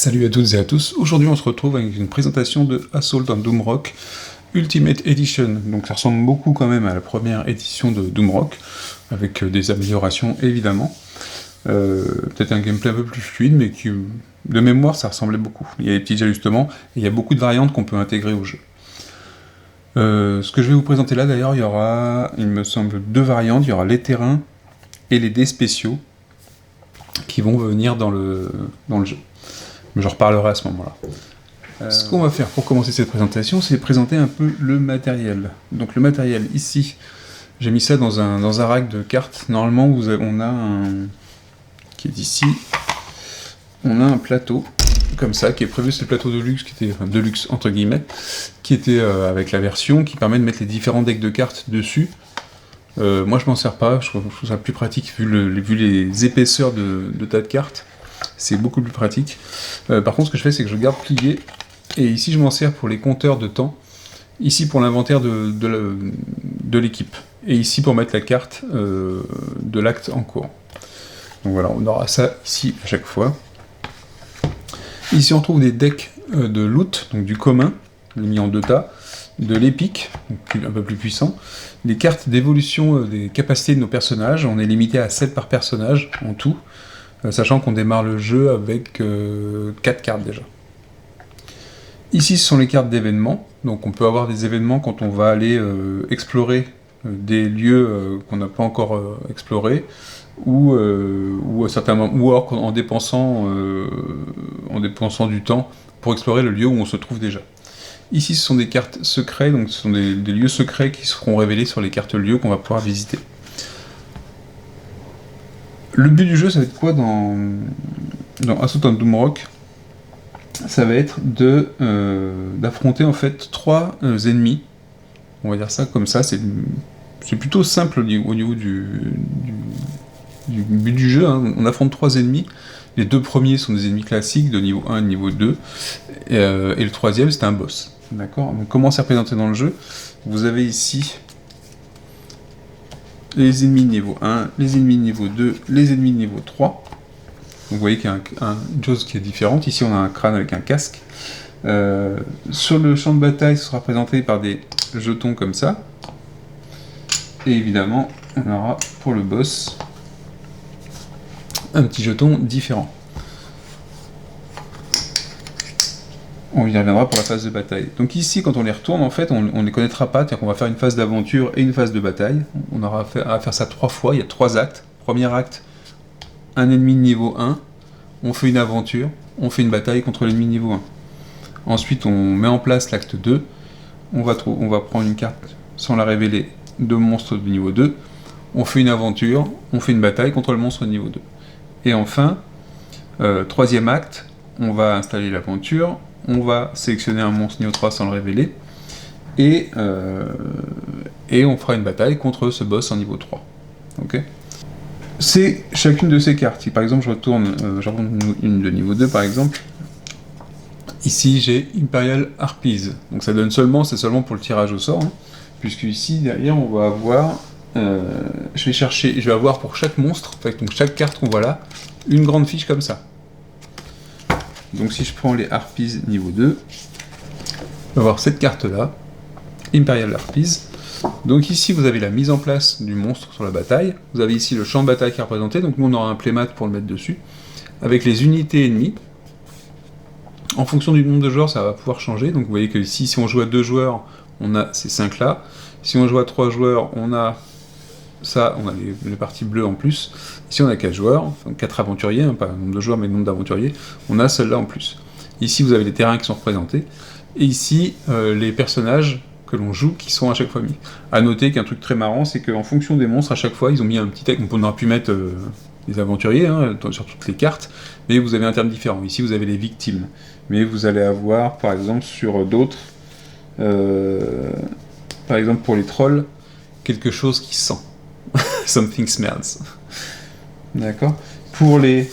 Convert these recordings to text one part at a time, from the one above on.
Salut à toutes et à tous, aujourd'hui on se retrouve avec une présentation de Assault on Doomrock Ultimate Edition. Donc ça ressemble beaucoup quand même à la première édition de Doomrock, avec des améliorations évidemment. Peut-être un gameplay un peu plus fluide, mais qui, de mémoire ça ressemblait beaucoup. Il y a des petits ajustements, et il y a beaucoup de variantes qu'on peut intégrer au jeu. Ce que je vais vous présenter là d'ailleurs, il y aura, il me semble, deux variantes, il y aura les terrains et les dés spéciaux qui vont venir dans le jeu. Mais j'en reparlerai à ce moment-là. Ce qu'on va faire pour commencer cette présentation, c'est présenter un peu le matériel. Donc le matériel, ici, j'ai mis ça dans un rack de cartes. Normalement, on a un... qui est ici. On a un plateau, comme ça, qui est prévu, c'est le plateau de luxe, qui était, enfin, de luxe entre guillemets, qui était avec la version, qui permet de mettre les différents decks de cartes dessus. Moi, je m'en sers pas, je trouve ça plus pratique, vu les épaisseurs de tas de cartes. C'est beaucoup plus pratique. Par contre, ce que je fais, c'est que je garde plié. Et ici, je m'en sers pour les compteurs de temps. Ici, pour l'inventaire de l'équipe. Et ici, pour mettre la carte de l'acte en cours. Donc voilà, on aura ça ici à chaque fois. Ici, on trouve des decks de loot, donc du commun, mis en 2 tas. De l'épique, un peu plus puissant. Les cartes d'évolution des capacités de nos personnages. On est limité à 7 par personnage en tout. Sachant qu'on démarre le jeu avec 4 cartes déjà. Ici, ce sont les cartes d'événements. Donc on peut avoir des événements quand on va aller explorer des lieux qu'on n'a pas encore explorés, ou à certains moments, ou alors en dépensant du temps pour explorer le lieu où on se trouve déjà. Ici, ce sont des cartes secrets, donc ce sont des lieux secrets qui seront révélés sur les cartes lieux qu'on va pouvoir visiter. Le but du jeu, ça va être quoi dans Assault on Doomrock? Ça va être d'affronter en fait 3 ennemis. On va dire ça comme ça. C'est plutôt simple au niveau du but du jeu. Hein. On affronte 3 ennemis. Les 2 premiers sont des ennemis classiques de niveau 1 et de niveau 2. Et le 3e, c'est un boss. D'accord. Donc comment c'est représenté dans le jeu? Vous avez ici les ennemis de niveau 1, les ennemis de niveau 2, les ennemis de niveau 3. Donc vous voyez qu'il y a une chose qui est différente. Ici, on a un crâne avec un casque. Sur le champ de bataille, ce sera représenté par des jetons comme ça. Et évidemment, on aura pour le boss un petit jeton différent. On y reviendra pour la phase de bataille. Donc ici, quand on les retourne, en fait, on ne les connaîtra pas, c'est-à-dire qu'on va faire une phase d'aventure et une phase de bataille. On aura à faire ça 3 fois, il y a 3 actes. Premier acte, un ennemi de niveau 1, on fait une aventure, on fait une bataille contre l'ennemi de niveau 1. Ensuite, on met en place l'acte 2, on va prendre une carte sans la révéler de monstre de niveau 2, on fait une aventure, on fait une bataille contre le monstre de niveau 2. Et enfin, 3e acte, on va installer l'aventure, on va sélectionner un monstre niveau 3 sans le révéler, et on fera une bataille contre ce boss en niveau 3. Okay. C'est chacune de ces cartes. Si par exemple je retourne une de niveau 2 par exemple, ici j'ai Imperial Harpies, donc ça donne c'est seulement pour le tirage au sort, hein, puisque ici derrière on va avoir, je vais avoir pour chaque monstre, donc chaque carte qu'on voit là, une grande fiche comme ça. Donc si je prends les Harpies niveau 2, on va avoir cette carte-là, Imperial Harpies. Donc ici vous avez la mise en place du monstre sur la bataille, vous avez ici le champ de bataille qui est représenté, donc nous on aura un playmat pour le mettre dessus, avec les unités ennemies. En fonction du nombre de joueurs, ça va pouvoir changer, donc vous voyez que ici, si on joue à 2 joueurs, on a ces 5-là, si on joue à 3 joueurs, on a ça, on a les parties bleues en plus. Ici on a 4 joueurs, enfin 4 aventuriers, hein, pas le nombre de joueurs mais le nombre d'aventuriers, on a celle-là en plus. Ici vous avez les terrains qui sont représentés, et ici les personnages que l'on joue qui sont à chaque fois mis. A noter qu'un truc très marrant, c'est qu'en fonction des monstres, à chaque fois ils ont mis un petit texte, on aurait pu mettre les aventuriers hein, sur toutes les cartes, mais vous avez un terme différent. Ici vous avez les victimes, mais vous allez avoir par exemple sur d'autres, par exemple pour les trolls, quelque chose qui sent. Something smells. D'accord. Pour les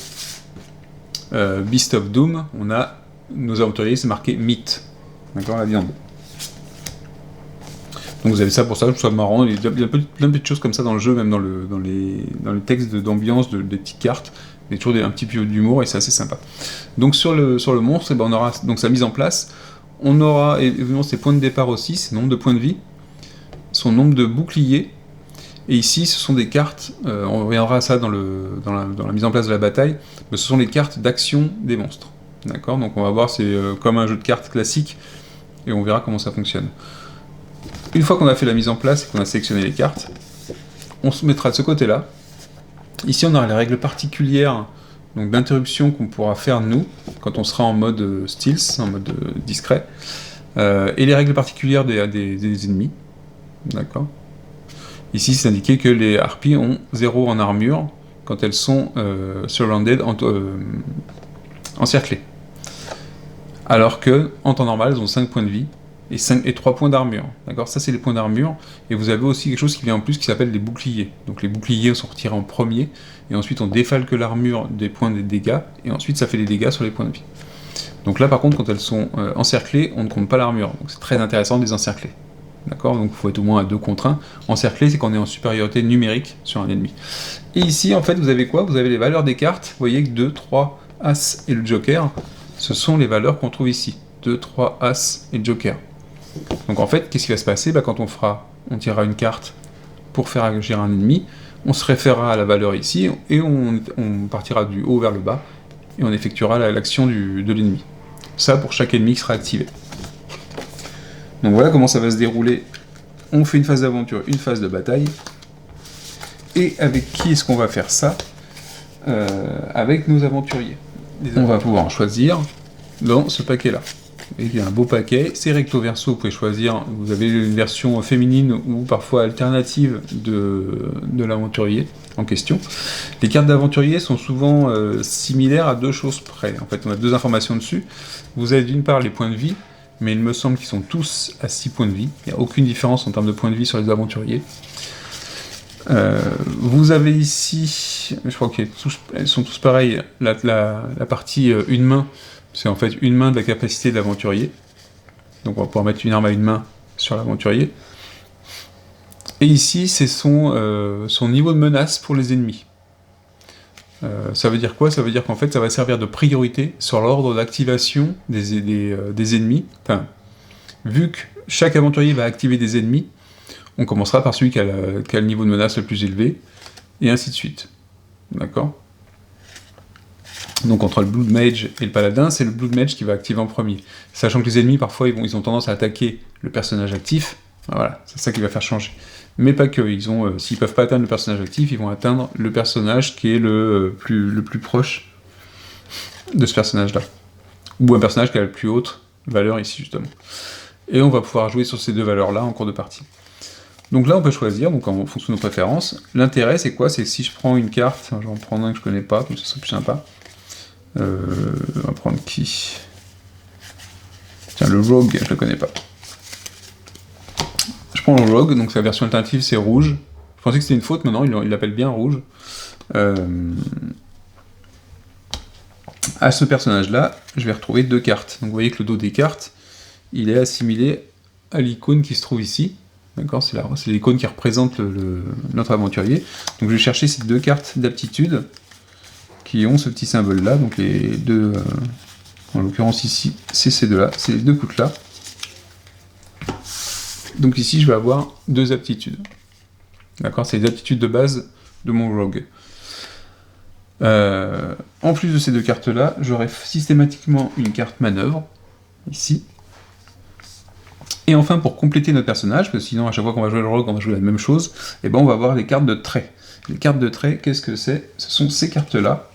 Beast of Doom, on a nos aventuriers, c'est marqué meat. D'accord, la viande. Donc vous avez ça pour ça, je trouve ça marrant. Il y a plein de petites choses comme ça dans le jeu, même dans les textes d'ambiance des petites cartes. Il y a toujours un petit peu d'humour et c'est assez sympa. Donc sur le monstre, on aura donc sa mise en place. On aura évidemment ses points de départ aussi, ses nombres de points de vie, son nombre de boucliers. Et ici, ce sont des cartes, on reviendra à ça dans la mise en place de la bataille, mais ce sont les cartes d'action des monstres. D'accord ? Donc on va voir, c'est comme un jeu de cartes classique, et on verra comment ça fonctionne. Une fois qu'on a fait la mise en place et qu'on a sélectionné les cartes, on se mettra de ce côté-là. Ici, on aura les règles particulières d'interruption qu'on pourra faire nous, quand on sera en mode stealth, en mode discret, et les règles particulières des ennemis. D'accord ? Ici, c'est indiqué que les harpies ont 0 en armure quand elles sont surrounded, encerclées. Alors que, en temps normal, elles ont 5 points de vie et 3 points d'armure. D'accord ? Ça, c'est les points d'armure. Et vous avez aussi quelque chose qui vient en plus qui s'appelle les boucliers. Donc les boucliers sont retirés en premier, et ensuite on défalque l'armure des points des dégâts, et ensuite ça fait des dégâts sur les points de vie. Donc là, par contre, quand elles sont encerclées, on ne compte pas l'armure. Donc c'est très intéressant de les encercler. D'accord ? Donc il faut être au moins à 2 contre 1. Encerclé, c'est qu'on est en supériorité numérique sur un ennemi. Et ici, en fait, vous avez quoi ? Vous avez les valeurs des cartes. Vous voyez que 2, 3, As et le Joker, ce sont les valeurs qu'on trouve ici. 2, 3, As et Joker. Donc en fait, qu'est-ce qui va se passer ? Quand on tirera une carte pour faire agir un ennemi, on se référera à la valeur ici, et on partira du haut vers le bas, et on effectuera l'action de l'ennemi. Ça pour chaque ennemi qui sera activé. Donc voilà comment ça va se dérouler. On fait une phase d'aventure, une phase de bataille. Et avec qui est-ce qu'on va faire ça ? Avec nos aventuriers. On va pouvoir en choisir dans ce paquet-là. Et il y a un beau paquet, c'est recto verso, vous pouvez choisir, vous avez une version féminine ou parfois alternative de l'aventurier en question. Les cartes d'aventurier sont souvent similaires à 2 choses près. En fait, on a 2 informations dessus. Vous avez d'une part les points de vie, mais il me semble qu'ils sont tous à 6 points de vie. Il n'y a aucune différence en termes de points de vie sur les aventuriers. Vous avez ici, je crois qu'elles sont tous pareilles, la partie une main, c'est en fait une main de la capacité de l'aventurier. Donc on va pouvoir mettre une arme à une main sur l'aventurier. Et ici, c'est son niveau de menace pour les ennemis. Ça veut dire quoi ? Ça veut dire qu'en fait, ça va servir de priorité sur l'ordre d'activation des ennemis. Enfin, vu que chaque aventurier va activer des ennemis, on commencera par celui qui a le niveau de menace le plus élevé, et ainsi de suite. D'accord ? Donc entre le Blood Mage et le Paladin, c'est le Blood Mage qui va activer en premier. Sachant que les ennemis, parfois, ils ont tendance à attaquer le personnage actif. Voilà, c'est ça qui va faire changer. Mais pas que, s'ils peuvent pas atteindre le personnage actif, ils vont atteindre le personnage qui est le plus proche de ce personnage-là. Ou un personnage qui a la plus haute valeur ici, justement. Et on va pouvoir jouer sur ces 2 valeurs-là en cours de partie. Donc là, on peut choisir, donc en fonction de nos préférences. L'intérêt, c'est quoi ? C'est que si je prends une carte, je vais en prendre un que je connais pas, comme ça serait plus sympa. On va prendre qui ? Tiens, le Rogue, je le connais pas. Je prends le Rogue, donc sa version alternative, c'est rouge. Je pensais que c'était une faute, maintenant il l'appelle bien rouge. À ce personnage-là, je vais retrouver 2 cartes. Donc vous voyez que le dos des cartes, il est assimilé à l'icône qui se trouve ici. D'accord ? C'est l'icône qui représente notre aventurier. Donc je vais chercher ces 2 cartes d'aptitude qui ont ce petit symbole-là. Donc les 2, en l'occurrence ici, c'est ces 2-là, c'est les 2 coups-là. Donc ici, je vais avoir 2 aptitudes. D'accord ? C'est les aptitudes de base de mon Rogue. En plus de ces 2 cartes-là, j'aurai systématiquement une carte manœuvre, ici. Et enfin, pour compléter notre personnage, parce que sinon, à chaque fois qu'on va jouer le Rogue, on va jouer la même chose, et ben on va avoir les cartes de trait. Les cartes de trait, qu'est-ce que c'est ? Ce sont ces cartes-là.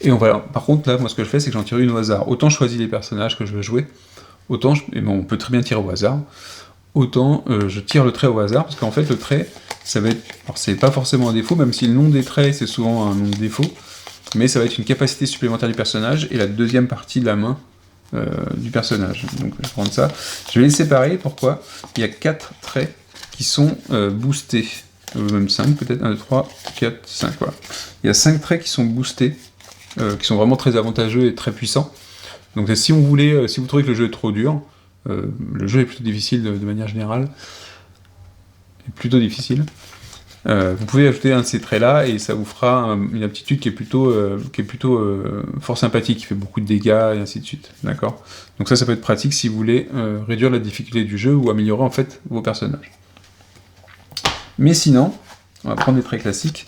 Et par contre, là, moi, ce que je fais, c'est que j'en tire une au hasard. Autant je choisis les personnages que je veux jouer, autant, on peut très bien tirer au hasard, autant je tire le trait au hasard, parce qu'en fait, le trait, ça va être... Alors, c'est pas forcément un défaut, même si le nom des traits, c'est souvent un nom de défaut, mais ça va être une capacité supplémentaire du personnage, et la deuxième partie de la main du personnage. Donc, je vais prendre ça. Je vais les séparer, pourquoi ? Il y a 4 traits qui sont boostés. Même 5 peut-être, 1, 2, 3, 4, 5, voilà. Il y a 5 traits qui sont boostés, qui sont vraiment très avantageux et très puissants. Donc si vous trouvez que le jeu est trop dur, le jeu est plutôt difficile de manière générale, est plutôt difficile, Vous pouvez ajouter un de ces traits-là, et ça vous fera une aptitude qui est plutôt fort sympathique, qui fait beaucoup de dégâts, et ainsi de suite. D'accord ? Donc ça peut être pratique si vous voulez réduire la difficulté du jeu, ou améliorer en fait vos personnages. Mais sinon, on va prendre des traits classiques.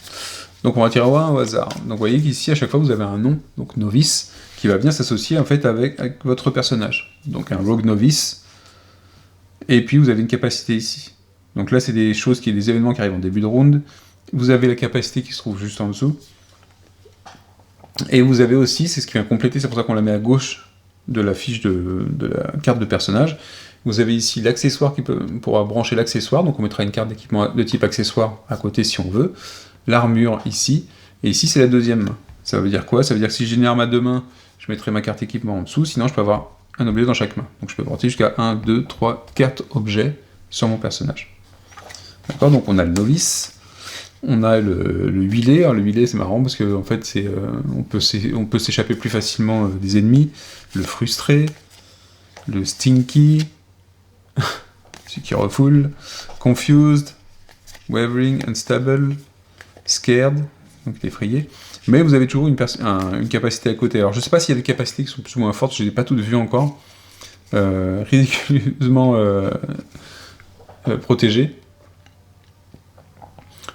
Donc on va tirer un au hasard. Donc vous voyez qu'ici, à chaque fois, vous avez un nom, donc novice, qui va bien s'associer en fait avec votre personnage. Donc un rogue novice, et puis vous avez une capacité ici. Donc là, c'est des événements qui arrivent en début de round. Vous avez la capacité qui se trouve juste en dessous. Et vous avez aussi, c'est ce qui vient compléter, c'est pour ça qu'on la met à gauche de la fiche de la carte de personnage. Vous avez ici l'accessoire qui pourra brancher l'accessoire, donc on mettra une carte d'équipement de type accessoire à côté si on veut. L'armure ici, et ici c'est la deuxième main. Ça veut dire quoi ? Ça veut dire que si je génère ma deux mains, je mettrai ma carte équipement en dessous, sinon je peux avoir un objet dans chaque main. Donc je peux porter jusqu'à 1, 2, 3, 4 objets sur mon personnage. D'accord ? Donc on a le novice, on a le huilé. Alors le huilé c'est marrant parce que en fait on peut s'échapper plus facilement des ennemis. Le frustré, le stinky, celui qui refoule, confused, wavering, unstable, scared, donc effrayé. Mais vous avez toujours une capacité à côté. Alors je sais pas s'il y a des capacités qui sont plus ou moins fortes, je les ai pas toutes vues encore. Ridiculeusement protégé.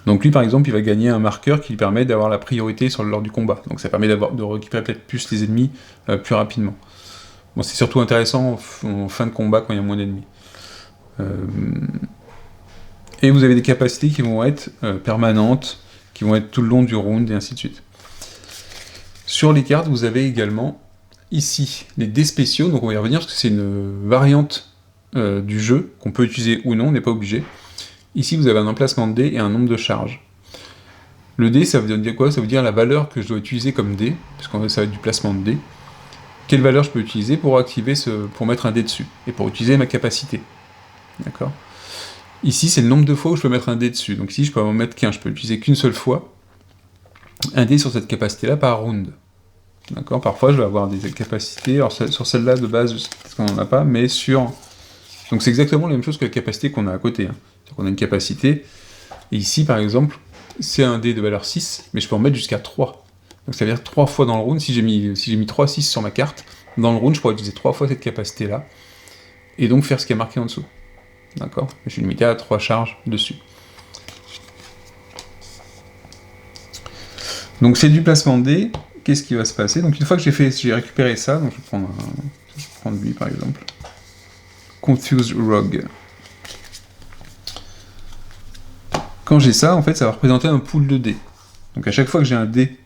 Donc lui par exemple il va gagner un marqueur qui lui permet d'avoir la priorité lors du combat. Donc ça permet de récupérer peut-être plus les ennemis plus rapidement. Bon, c'est surtout intéressant en fin de combat quand il y a moins d'ennemis. Et vous avez des capacités qui vont être permanentes, qui vont être tout le long du round et ainsi de suite. Sur les cartes, vous avez également ici les dés spéciaux, donc on va y revenir parce que c'est une variante du jeu qu'on peut utiliser ou non, on n'est pas obligé. Ici vous avez un emplacement de dés et un nombre de charges. Le dé ça veut dire quoi ? Ça veut dire la valeur que je dois utiliser comme dé, parce que ça va être du placement de dés. Quelle valeur je peux utiliser pour pour mettre un dé dessus, et pour utiliser ma capacité. D'accord ? Ici c'est le nombre de fois où je peux mettre un dé dessus, donc ici je peux en mettre qu'un, je peux l'utiliser qu'une seule fois, un dé sur cette capacité-là par round. D'accord ? Parfois je vais avoir des capacités, alors sur celle-là de base, peut-être qu'on n'en a pas, mais sur... Donc c'est exactement la même chose que la capacité qu'on a à côté. C'est-à-dire qu'on a une capacité, et ici par exemple, c'est un dé de valeur 6, mais je peux en mettre jusqu'à 3. Donc ça veut dire 3 fois dans le round, si j'ai mis 3 6 sur ma carte, dans le round je pourrais utiliser 3 fois cette capacité-là, et donc faire ce qui est marqué en dessous. D'accord ? Je suis limité à 3 charges dessus. Donc c'est du placement de dés. Qu'est-ce qui va se passer ? Donc une fois que j'ai récupéré ça, donc je vais prendre lui par exemple. Confused Rogue. Quand j'ai ça, en fait, ça va représenter un pool de dés. Donc à chaque fois que j'ai un dé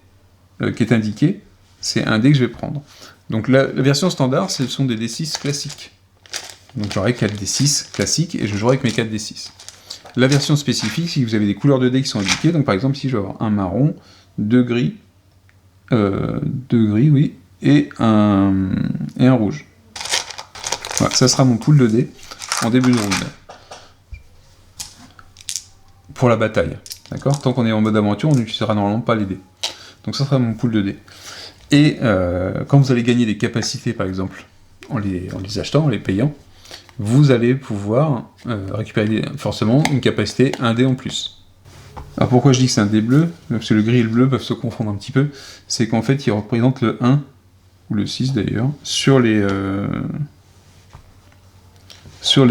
qui est indiqué, c'est un dé que je vais prendre. Donc la version standard, ce sont des D6 classiques. Donc j'aurai 4 D6 classiques et je jouerai avec mes 4 D6. La version spécifique, si vous avez des couleurs de dés qui sont indiquées, donc par exemple ici je vais avoir un marron, 2 gris, oui, et un rouge. Voilà, ça sera mon pool de dés en début de round. Pour la bataille, d'accord ? Tant qu'on est en mode aventure, on n'utilisera normalement pas les dés. Donc ça sera mon pool de dés. Et quand vous allez gagner des capacités, par exemple, en les achetant, en les payant, vous allez pouvoir récupérer forcément une capacité, un dé en plus. Alors pourquoi je dis que c'est un dé bleu ? Parce que le gris et le bleu peuvent se confondre un petit peu. C'est qu'en fait, il représente le 1, ou le 6 d'ailleurs, sur les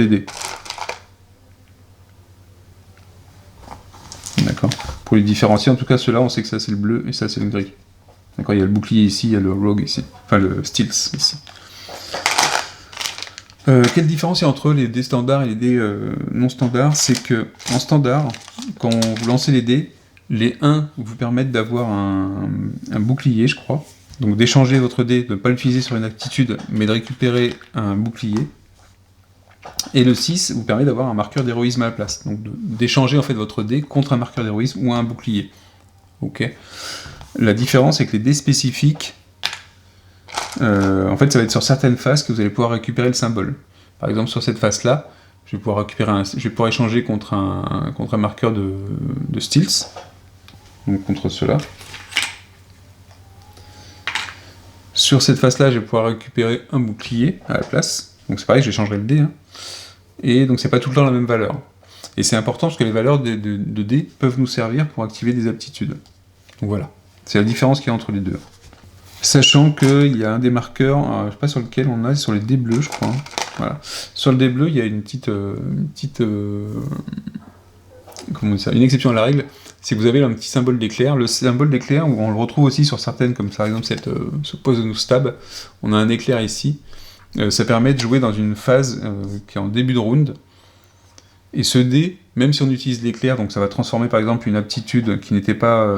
dés. D'accord ? Pour les différencier, en tout cas, ceux-là, on sait que ça c'est le bleu et ça c'est le gris. D'accord ? Il y a le bouclier ici, il y a le rogue ici. Enfin, le stealth ici. Quelle différence il y a entre les dés standards et les dés non standards ? C'est que, en standard, quand vous lancez les dés, les 1 vous permettent d'avoir un bouclier, je crois. Donc d'échanger votre dé, de ne pas l'utiliser sur une aptitude, mais de récupérer un bouclier. Et le 6 vous permet d'avoir un marqueur d'héroïsme à la place. Donc d'échanger en fait votre dé contre un marqueur d'héroïsme ou un bouclier. Ok. La différence c'est que les dés spécifiques, en fait ça va être sur certaines faces que vous allez pouvoir récupérer le symbole. Par exemple sur cette face-là, je vais pouvoir échanger contre un marqueur de stealth. Donc contre cela. Sur cette face-là, je vais pouvoir récupérer un bouclier à la place. Donc c'est pareil, j'échangerai le dé. Et donc c'est pas tout le temps la même valeur. Et c'est important parce que les valeurs de dés peuvent nous servir pour activer des aptitudes. Donc voilà, c'est la différence qu'il y a entre les deux. Sachant qu'il y a un des marqueurs, je sais pas sur lequel on a, c'est sur les dés bleus, je crois. Hein. Voilà. Sur le dé bleu, il y a une exception à la règle, c'est que vous avez un petit symbole d'éclair. Le symbole d'éclair, on le retrouve aussi sur certaines, comme par exemple ce Poisonous Stab, on a un éclair ici. Ça permet de jouer dans une phase qui est en début de round. Et ce dé, même si on utilise l'éclair, donc ça va transformer par exemple une aptitude qui n'était pas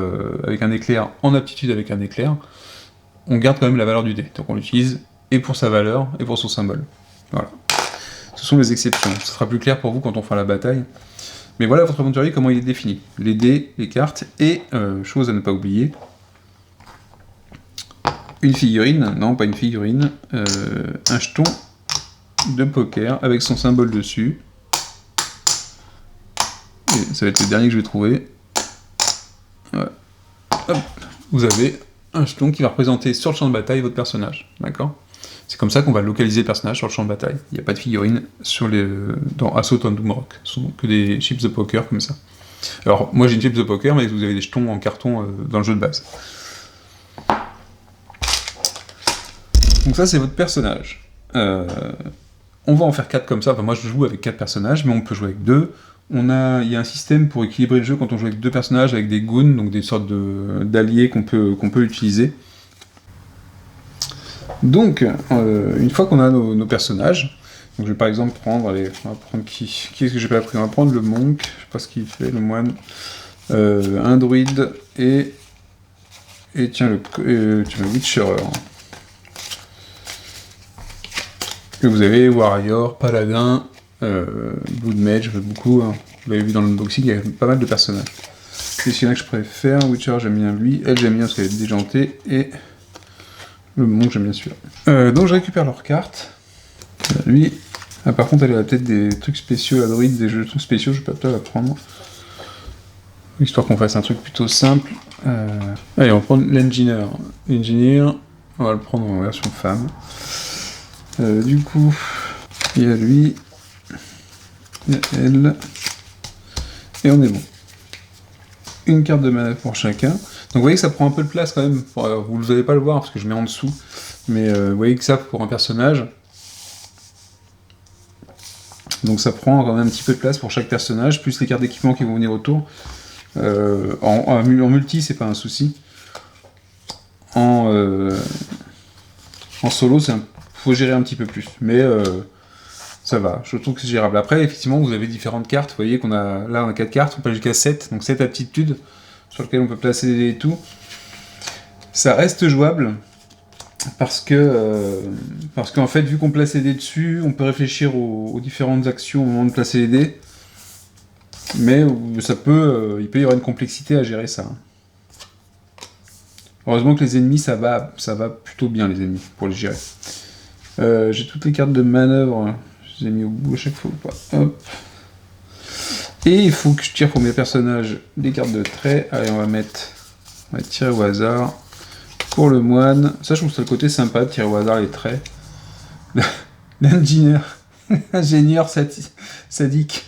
avec un éclair en aptitude avec un éclair, on garde quand même la valeur du dé. Donc on l'utilise et pour sa valeur et pour son symbole. Voilà. Ce sont les exceptions. Ce sera plus clair pour vous quand on fera la bataille. Mais voilà votre aventurier, comment il est défini. Les dés, les cartes, et, chose à ne pas oublier, une figurine, non pas une figurine, un jeton de poker avec son symbole dessus. Et ça va être le dernier que je vais trouver. Ouais. Hop. Vous avez un jeton qui va représenter sur le champ de bataille votre personnage, d'accord ? C'est comme ça qu'on va localiser le personnage sur le champ de bataille. Il n'y a pas de figurine dans Assault on Doomrock. Ce sont que des chips de poker comme ça. Alors, moi j'ai une chips de poker, mais vous avez des jetons en carton dans le jeu de base. Donc ça, c'est votre personnage. On va en faire 4 comme ça. Enfin, moi je joue avec 4 personnages, mais on peut jouer avec 2. Il y a un système pour équilibrer le jeu quand on joue avec 2 personnages, avec des goons, donc des sortes d'alliés qu'on peut utiliser. Donc, une fois qu'on a nos personnages, donc je vais par exemple prendre, allez, on va prendre qui est-ce que j'ai pas pris ? On va prendre le monk, je sais pas ce qu'il fait, le moine, un druide et tiens le witcherer. Et vous avez warrior, paladin, blood mage, beaucoup, hein. Vous l'avez vu dans l'unboxing, il y a pas mal de personnages. C'est celui-là que je préfère, witcher j'aime bien lui, elle j'aime bien parce qu'elle est déjantée, et le monk j'aime bien celui-là. Donc je récupère leur carte. Lui, par contre elle a peut-être des trucs spéciaux, la druide, des jetons spéciaux, je vais peut-être la prendre. Histoire qu'on fasse un truc plutôt simple. Allez, on va prendre l'engineer. L'engineer, on va le prendre en version femme. Du coup, il y a lui, il y a elle, et on est bon. Une carte de mana pour chacun. Donc vous voyez que ça prend un peu de place quand même. Vous n'allez pas le voir parce que je mets en dessous. Mais vous voyez que ça, pour un personnage, donc ça prend quand même un petit peu de place pour chaque personnage, plus les cartes d'équipement qui vont venir autour. En multi, c'est pas un souci. En solo, faut gérer un petit peu plus. Mais ça va, je trouve que c'est gérable. Après, effectivement, vous avez différentes cartes. Vous voyez qu'on a 4 cartes, on peut aller jusqu'à 7, donc 7 aptitudes sur lesquelles on peut placer des dés et tout. Ça reste jouable. Parce qu'en fait, vu qu'on place les dés dessus, on peut réfléchir aux différentes actions au moment de placer les dés. Mais il peut y avoir une complexité à gérer ça. Heureusement que les ennemis, ça va plutôt bien, les ennemis, pour les gérer. J'ai toutes les cartes de manœuvre, je les ai mis au bout à chaque fois ou pas. Hop. Et il faut que je tire pour mes personnages des cartes de trait. Allez, on va tirer au hasard. Pour le moine, ça je trouve que c'est le côté sympa de tirer au hasard les traits. L'ingénieur, ingénieur sadique.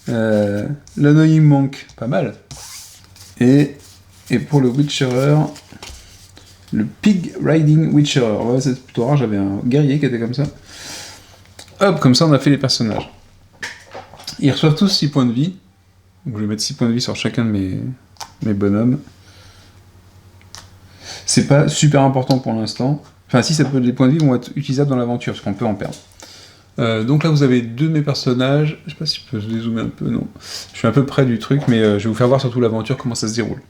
L'annoying monk, pas mal. Et pour le witcherer, le pig riding witcherer. Ouais, c'est plutôt rare, j'avais un guerrier qui était comme ça. Hop, comme ça on a fait les personnages. Ils reçoivent tous 6 points de vie. Donc je vais mettre 6 points de vie sur chacun de mes bonhommes. C'est pas super important pour l'instant. Enfin, si, les points de vie vont être utilisables dans l'aventure, parce qu'on peut en perdre. Donc là, vous avez 2 de mes personnages. Je sais pas si je peux dézoomer un peu, non. Je suis un peu près du truc, mais je vais vous faire voir surtout l'aventure, comment ça se déroule.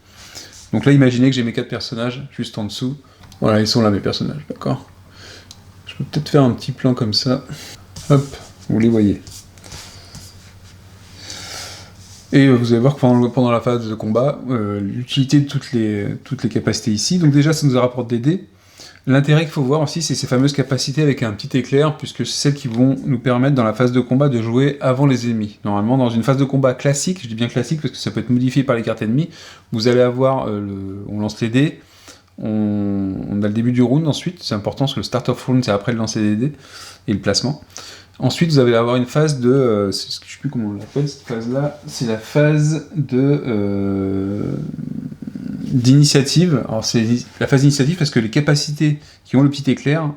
Donc là, imaginez que j'ai mes 4 personnages, juste en dessous. Voilà, ils sont là, mes personnages, d'accord ? Je peux peut-être faire un petit plan comme ça. Hop, vous les voyez. Et vous allez voir que pendant la phase de combat, l'utilité de toutes les capacités ici, donc déjà ça nous rapporte des dés. L'intérêt qu'il faut voir aussi, c'est ces fameuses capacités avec un petit éclair, puisque c'est celles qui vont nous permettre dans la phase de combat de jouer avant les ennemis. Normalement, dans une phase de combat classique, je dis bien classique parce que ça peut être modifié par les cartes ennemies, vous allez avoir, on lance les dés, on a le début du round ensuite, c'est important parce que le start of round c'est après le lancer des dés, et le placement. Ensuite, vous allez avoir une phase de... je ne sais plus comment on l'appelle, cette phase-là. C'est la phase d'initiative. Alors, c'est la phase d'initiative parce que les capacités qui ont le petit éclair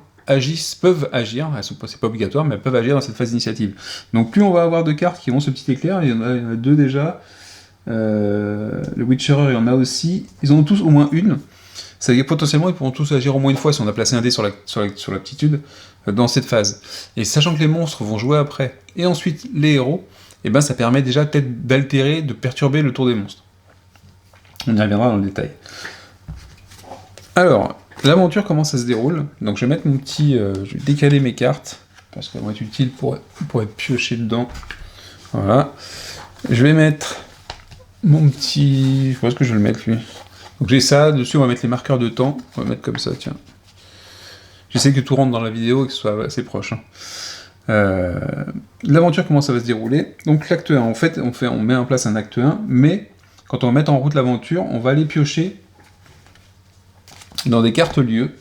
peuvent agir, c'est pas obligatoire, mais elles peuvent agir dans cette phase d'initiative. Donc, plus on va avoir de cartes qui ont ce petit éclair, il y en a deux déjà. Le Witcherer, il y en a aussi. Ils en ont tous au moins une. Ça veut dire potentiellement, ils pourront tous agir au moins une fois si on a placé un dé sur l'aptitude dans cette phase. Et sachant que les monstres vont jouer après, et ensuite les héros, et ben ça permet déjà peut-être d'altérer, de perturber le tour des monstres. On y reviendra dans le détail. Alors, l'aventure, comment ça se déroule? Donc je vais mettre mon petit... je vais décaler mes cartes, parce qu'elles vont être utiles pour être piochées dedans. Voilà. Je vais mettre mon petit... Je sais pas ce que je vais le mettre, lui. Donc j'ai ça, dessus on va mettre les marqueurs de temps, on va mettre comme ça, tiens. J'essaie que tout rentre dans la vidéo et que ce soit assez proche. L'aventure, comment ça va se dérouler? Donc l'acte 1, en fait, on met en place un acte 1, mais quand on va mettre en route l'aventure, on va aller piocher dans des cartes lieux.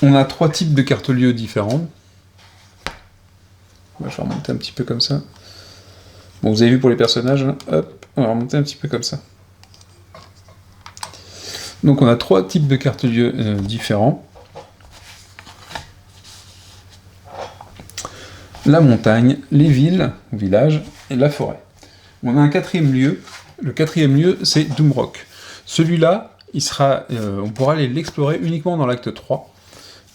On a 3 types de cartes lieux différentes. Je vais remonter un petit peu comme ça. Bon, vous avez vu pour les personnages, hein, hop, on va remonter un petit peu comme ça. Donc on a 3 types de cartes lieux différents. La montagne, les villes, ou villages, et la forêt. On a un 4e lieu. Le 4e lieu, c'est Doomrock. Celui-là, on pourra aller l'explorer uniquement dans l'acte 3.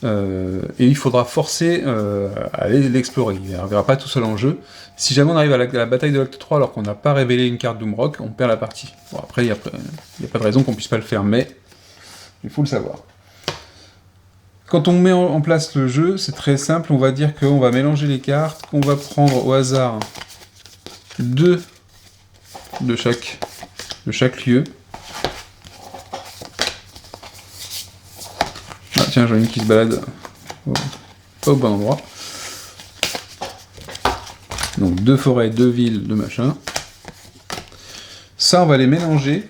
Et il faudra forcer à aller l'explorer. Il n'arrivera pas tout seul en jeu. Si jamais on arrive à la bataille de l'acte 3 alors qu'on n'a pas révélé une carte Doomrock, on perd la partie. Bon, après, il n'y a pas de raison qu'on puisse pas le faire, mais il faut le savoir. Quand on met en place le jeu, c'est très simple, on va dire qu'on va mélanger les cartes, qu'on va prendre au hasard 2 de chaque lieu. Ah tiens, j'en ai une qui se balade au bon endroit. Donc 2 forêts, 2 villes, 2 machins. Ça, on va les mélanger.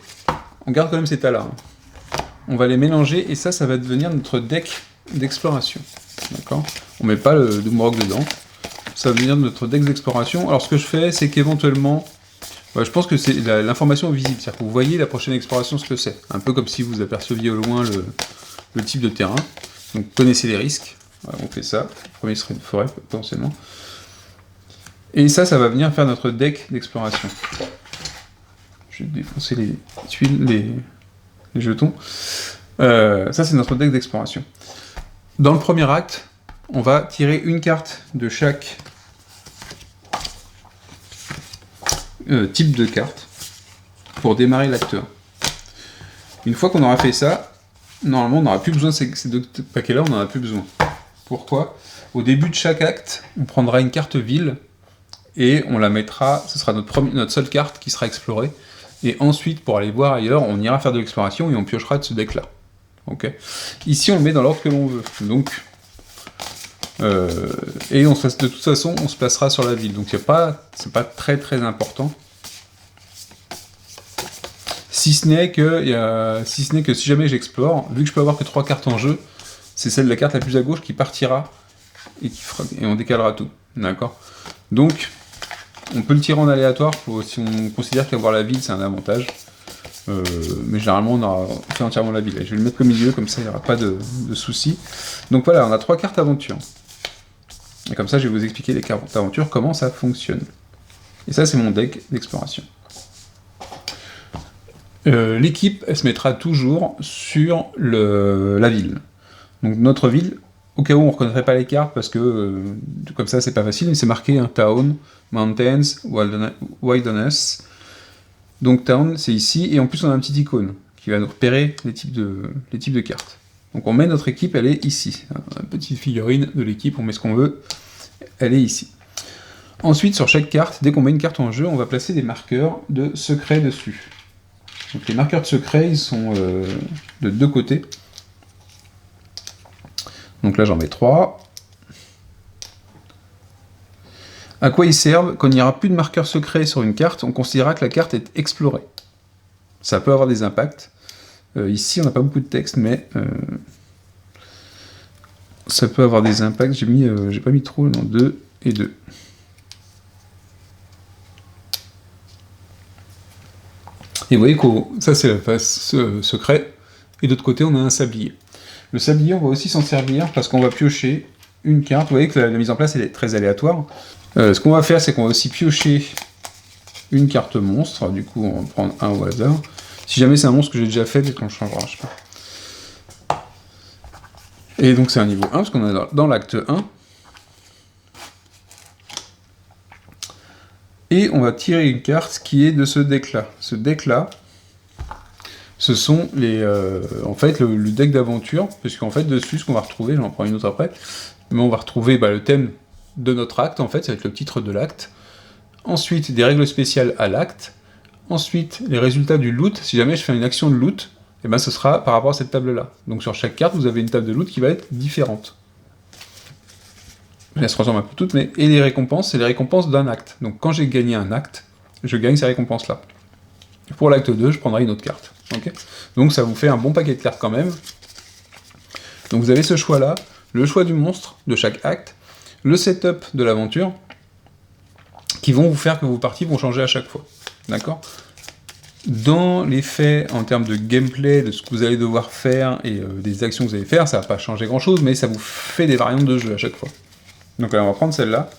On garde quand même ces tas-là. On va les mélanger et ça va devenir notre deck d'exploration. D'accord? On met pas le Doomrock dedans. Ça va devenir notre deck d'exploration. Alors ce que je fais, c'est qu'éventuellement... je pense que c'est l'information visible. C'est-à-dire que vous voyez la prochaine exploration ce que c'est. Un peu comme si vous aperceviez au loin le type de terrain. Donc connaissez les risques. Voilà, on fait ça. Le premier serait une forêt potentiellement. Et ça va venir faire notre deck d'exploration. Je vais défoncer les tuiles, les jetons. Ça c'est notre deck d'exploration. Dans le premier acte, on va tirer une carte de chaque type de carte pour démarrer l'acte 1. Une fois qu'on aura fait ça, normalement on n'aura plus besoin de ces 2 paquets-là, on n'en a plus besoin. Pourquoi? Au début de chaque acte, on prendra une carte ville et on la mettra, ce sera notre seule carte qui sera explorée. Et ensuite, pour aller voir ailleurs, on ira faire de l'exploration et on piochera de ce deck-là. Okay. Ici, on le met dans l'ordre que l'on veut. Donc, et de toute façon, on se placera sur la ville. Donc, c'est pas très très important. Si ce n'est que si jamais j'explore, vu que je peux avoir que 3 cartes en jeu, c'est celle de la carte la plus à gauche qui partira et on décalera tout. D'accord? Donc, on peut le tirer en aléatoire si on considère qu'avoir la ville c'est un avantage. Mais généralement on fait entièrement la ville. Je vais le mettre au milieu, comme ça il n'y aura pas de soucis. Donc voilà, on a 3 cartes aventure. Et comme ça je vais vous expliquer les cartes aventure, comment ça fonctionne. Et ça c'est mon deck d'exploration. L'équipe elle se mettra toujours sur la ville. Donc notre ville, au cas où on ne reconnaîtrait pas les cartes, parce que comme ça c'est pas facile, mais c'est marqué Town, Mountains, Wilderness. Donc Town c'est ici, et en plus on a un petit icône qui va nous repérer les types de cartes. Donc on met notre équipe, elle est ici. Une petite figurine de l'équipe, on met ce qu'on veut, elle est ici. Ensuite sur chaque carte, dès qu'on met une carte en jeu, on va placer des marqueurs de secret dessus. Donc les marqueurs de secret, ils sont de 2 côtés. Donc là j'en mets 3. À quoi ils servent? Quand il n'y aura plus de marqueurs secrets sur une carte, on considérera que la carte est explorée. Ça peut avoir des impacts. Ici on n'a pas beaucoup de texte, mais ça peut avoir des impacts. J'ai pas mis trop, non, 2 et 2. Et vous voyez que ça c'est la face secret, et d'autre côté on a un sablier. Le sablier, on va aussi s'en servir parce qu'on va piocher une carte. Vous voyez que la mise en place elle est très aléatoire. Ce qu'on va faire, c'est qu'on va aussi piocher une carte monstre. Du coup, on va prendre un au hasard. Si jamais c'est un monstre que j'ai déjà fait, peut-être qu'on changera, je sais pas. Et donc c'est un niveau 1, parce qu'on est dans l'acte 1. Et on va tirer une carte qui est de ce deck-là. Ce deck-là, ce sont les, en fait le deck d'aventure, puisqu'en fait dessus, ce qu'on va retrouver, j'en prends une autre après, mais on va retrouver le thème de notre acte, en fait, ça va être le titre de l'acte. Ensuite, des règles spéciales à l'acte. Ensuite, les résultats du loot. Si jamais je fais une action de loot, et ben ce sera par rapport à cette table-là. Donc sur chaque carte, vous avez une table de loot qui va être différente. Elle se transforme un peu toutes, mais... Et les récompenses, c'est les récompenses d'un acte. Donc quand j'ai gagné un acte, je gagne ces récompenses-là. Pour l'acte 2, je prendrai une autre carte. Okay, donc ça vous fait un bon paquet de cartes quand même. Donc vous avez ce choix-là, le choix du monstre de chaque acte, le setup de l'aventure, qui vont vous faire que vos parties vont changer à chaque fois. D'accord ? Dans les faits, en termes de gameplay, de ce que vous allez devoir faire et des actions que vous allez faire, ça va pas changer grand-chose, mais ça vous fait des variantes de jeu à chaque fois. Donc là, on va prendre celle-là.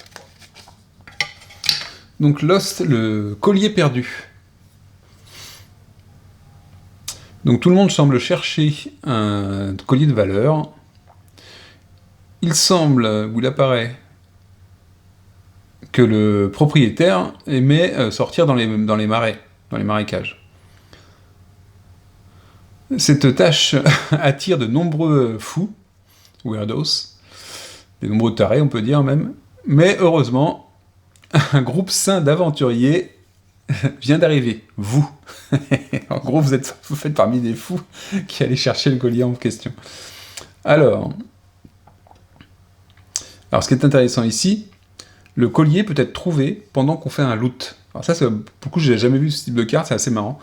Donc Lost, le collier perdu. Donc tout le monde semble chercher un collier de valeur. Il semble, ou il apparaît, que le propriétaire aimait sortir dans les marais, dans les marécages. Cette tâche attire de nombreux fous, weirdos, des nombreux tarés on peut dire même, mais heureusement, un groupe sain d'aventuriers vient d'arriver, vous. En gros, vous faites parmi des fous qui allaient chercher le collier en question. Alors, ce qui est intéressant ici, le collier peut être trouvé pendant qu'on fait un loot. Alors ça, pour le coup, j'ai jamais vu ce type de carte, c'est assez marrant.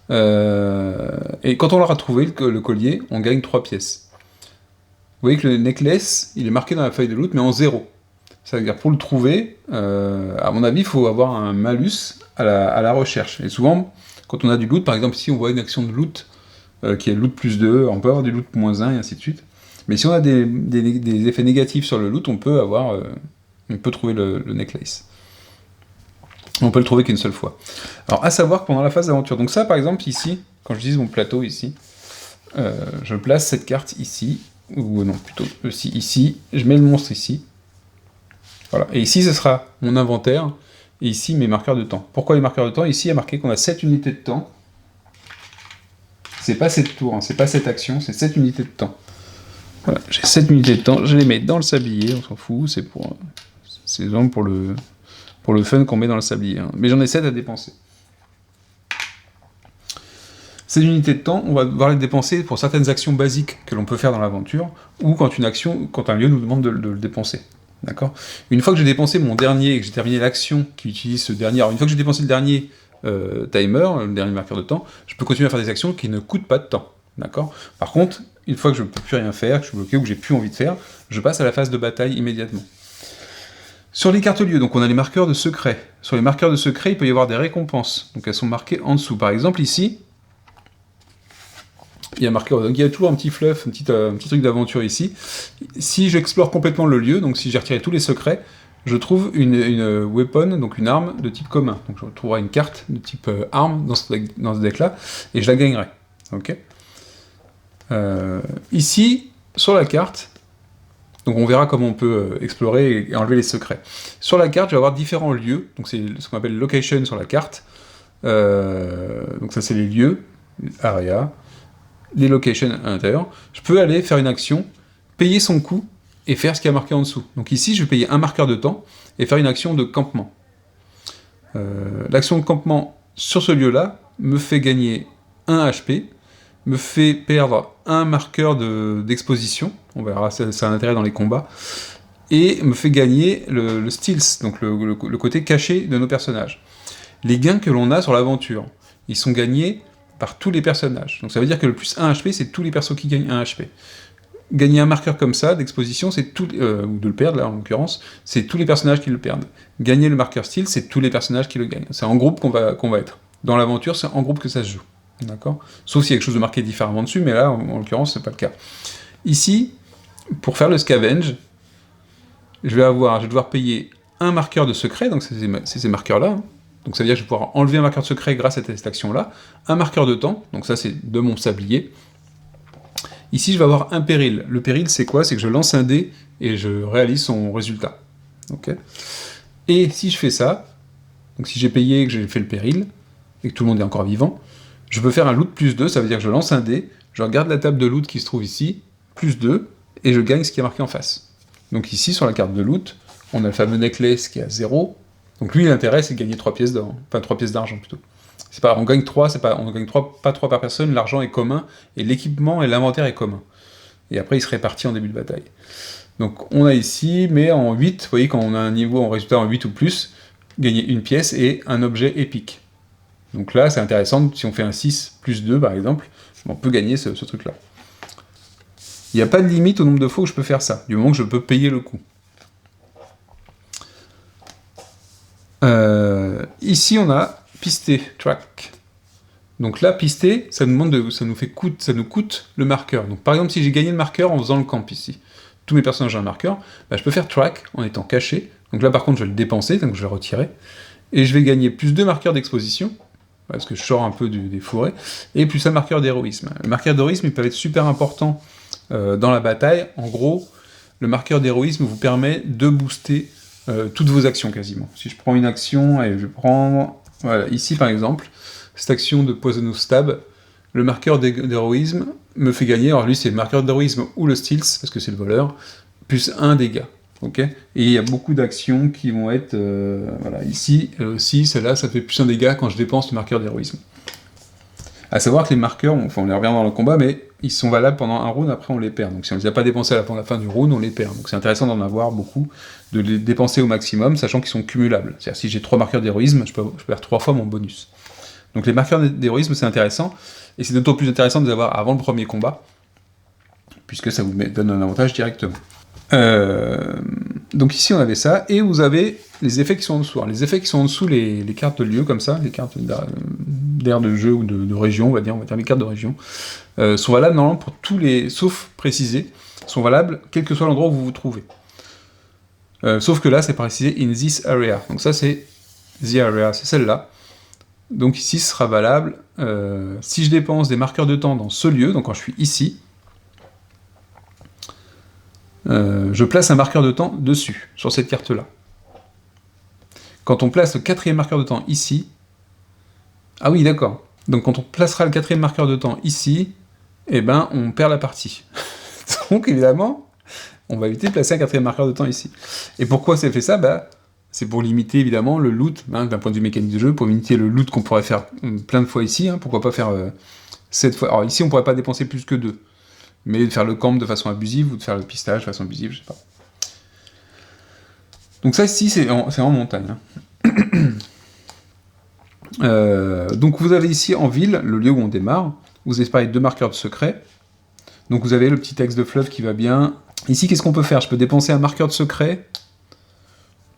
Et quand on l'aura trouvé, le collier, on gagne 3 pièces. Vous voyez que le necklace, il est marqué dans la feuille de loot, mais en 0. Ça veut dire pour le trouver, à mon avis, il faut avoir un malus à la recherche. Et souvent, quand on a du loot, par exemple, ici on voit une action de loot, qui est loot plus 2, on peut avoir du loot moins 1, et ainsi de suite. Mais si on a des effets négatifs sur le loot, on peut trouver le necklace. On peut le trouver qu'une seule fois. Alors, à savoir que pendant la phase d'aventure, donc ça, par exemple, ici, quand j'utilise mon plateau ici, je place cette carte ici, ou non, plutôt ici, je mets le monstre ici. Voilà. Et ici, ce sera mon inventaire, et ici, mes marqueurs de temps. Pourquoi les marqueurs de temps ? Ici, il y a marqué qu'on a 7 unités de temps. C'est pas 7 tours, hein, c'est pas 7 actions, c'est 7 unités de temps. Voilà, j'ai 7 unités de temps, je les mets dans le sablier, on s'en fout, c'est vraiment pour le fun qu'on met dans le sablier. Hein. Mais j'en ai 7 à dépenser. Ces unités de temps, on va devoir les dépenser pour certaines actions basiques que l'on peut faire dans l'aventure, ou quand un lieu nous demande de le dépenser. D'accord ? Une fois que j'ai dépensé mon dernier, et que j'ai terminé l'action qui utilise ce dernier, alors une fois que j'ai dépensé le dernier timer, le dernier marqueur de temps, je peux continuer à faire des actions qui ne coûtent pas de temps. D'accord ? Par contre, une fois que je ne peux plus rien faire, que je suis bloqué ou que j'ai plus envie de faire, je passe à la phase de bataille immédiatement. Sur les cartes lieux, donc on a les marqueurs de secret. Sur les marqueurs de secret, il peut y avoir des récompenses. Donc elles sont marquées en dessous. Par exemple, ici, il y a marqué, donc il y a toujours un petit fluff, un petit truc d'aventure ici. Si j'explore complètement le lieu, donc si j'ai retiré tous les secrets, je trouve une weapon, donc une arme de type commun. Donc je trouverai une carte de type arme dans ce deck-là, et je la gagnerai. Ok. Ici, sur la carte, donc on verra comment on peut explorer et enlever les secrets. Sur la carte, je vais avoir différents lieux, donc c'est ce qu'on appelle location sur la carte. Donc ça c'est les lieux, area, les locations à l'intérieur. Je peux aller faire une action, payer son coût et faire ce qui a marqué en dessous. Donc ici, je vais payer un marqueur de temps et faire une action de campement. L'action de campement sur ce lieu-là me fait gagner 1 HP, me fait perdre un marqueur d'exposition, on verra, ça a un intérêt dans les combats, et me fait gagner le stealth, donc le côté caché de nos personnages. Les gains que l'on a sur l'aventure, ils sont gagnés par tous les personnages. Donc ça veut dire que le plus 1 HP, c'est tous les persos qui gagnent 1 HP. gagner un marqueur comme ça, d'exposition, c'est tout, ou de le perdre, là, en l'occurrence, c'est tous les personnages qui le perdent. Gagner le marqueur style, c'est tous les personnages qui le gagnent. C'est en groupe qu'on va être. Dans l'aventure, c'est en groupe que ça se joue. D'accord ? Sauf s'il y a quelque chose de marqué différemment dessus, mais là, en l'occurrence, c'est pas le cas. Ici, pour faire le scavenge, je vais devoir payer un marqueur de secret, donc c'est ces marqueurs-là. Donc ça veut dire que je vais pouvoir enlever un marqueur de secret grâce à cette action-là. Un marqueur de temps, donc ça c'est de mon sablier. Ici, je vais avoir un péril. Le péril, c'est quoi ? C'est que je lance un dé et je réalise son résultat. Okay ? Et si je fais ça, donc si j'ai payé et que j'ai fait le péril, et que tout le monde est encore vivant, je peux faire un loot plus 2, ça veut dire que je lance un dé, je regarde la table de loot qui se trouve ici, plus 2, et je gagne ce qui est marqué en face. Donc ici, sur la carte de loot, on a le fameux necklace qui est à 0, donc lui, l'intérêt, c'est de gagner 3 pièces d'or, enfin 3 pièces d'argent plutôt. C'est pas, on gagne 3, pas 3 par personne, l'argent est commun, et l'équipement et l'inventaire est commun. Et après, il se répartit en début de bataille. Donc on a ici, mais en 8, vous voyez, quand on a un niveau en résultat en 8 ou plus, gagner une pièce et un objet épique. Donc là, c'est intéressant, si on fait un 6 plus 2 par exemple, on peut gagner ce truc-là. Il n'y a pas de limite au nombre de fois où je peux faire ça, du moment que je peux payer le coup. Ici, on a pisté, track. Donc là, pister, ça nous coûte le marqueur. Donc par exemple, si j'ai gagné le marqueur en faisant le camp ici, tous mes personnages ont un marqueur, bah, je peux faire track en étant caché. Donc là, par contre, je vais le dépenser, donc je vais retirer. Et je vais gagner plus 2 marqueurs d'exposition, parce que je sors un peu des fourrés, et plus un marqueur d'héroïsme. Le marqueur d'héroïsme, il peut être super important dans la bataille. En gros, le marqueur d'héroïsme vous permet de booster toutes vos actions quasiment. Si je prends une action, et je vais prendre, voilà, ici par exemple, cette action de Poisonous Stab, le marqueur d'héroïsme me fait gagner, alors lui c'est le marqueur d'héroïsme ou le stealth, parce que c'est le voleur, plus 1 dégât. Okay, et il y a beaucoup d'actions qui vont être... voilà, ici, aussi, celle-là, ça fait plus 1 dégât quand je dépense le marqueur d'héroïsme. À savoir que les marqueurs, on les revient dans le combat, mais ils sont valables pendant un round, après on les perd. Donc si on ne les a pas dépensés à la fin du round, on les perd. Donc c'est intéressant d'en avoir beaucoup, de les dépenser au maximum, sachant qu'ils sont cumulables. C'est-à-dire si j'ai 3 marqueurs d'héroïsme, je peux faire 3 fois mon bonus. Donc les marqueurs d'héroïsme, c'est intéressant, et c'est d'autant plus intéressant de les avoir avant le premier combat, puisque ça vous donne un avantage directement. Donc ici on avait ça, et vous avez les effets qui sont en dessous. Alors, les effets qui sont en dessous, les cartes de lieu comme ça, les cartes d'aire de jeu ou de région, on va dire les cartes de région, sont valables normalement pour tous les, sauf précisé, sont valables quel que soit l'endroit où vous vous trouvez. Sauf que là c'est précisé in this area, donc ça c'est the area, c'est celle-là. Donc ici ce sera valable si je dépense des marqueurs de temps dans ce lieu, donc quand je suis ici, je place un marqueur de temps dessus, sur cette carte-là. Quand on place le 4e marqueur de temps ici... Ah oui, d'accord. Donc quand on placera le 4e marqueur de temps ici, eh ben, on perd la partie. Donc évidemment, on va éviter de placer un 4e marqueur de temps ici. Et pourquoi c'est fait ça ? Bah, c'est pour limiter évidemment le loot, hein, d'un point de vue mécanique de jeu, pour limiter le loot qu'on pourrait faire plein de fois ici, hein, pourquoi pas faire 7 fois... Alors ici, on pourrait pas dépenser plus que 2. Mais de faire le camp de façon abusive, ou de faire le pistage de façon abusive, je sais pas. Donc ça, ici, c'est en montagne. Donc vous avez ici en ville, le lieu où on démarre, vous avez pareil 2 marqueurs de secret, donc vous avez le petit texte de fleuve qui va bien. Ici, qu'est-ce qu'on peut faire ? Je peux dépenser un marqueur de secret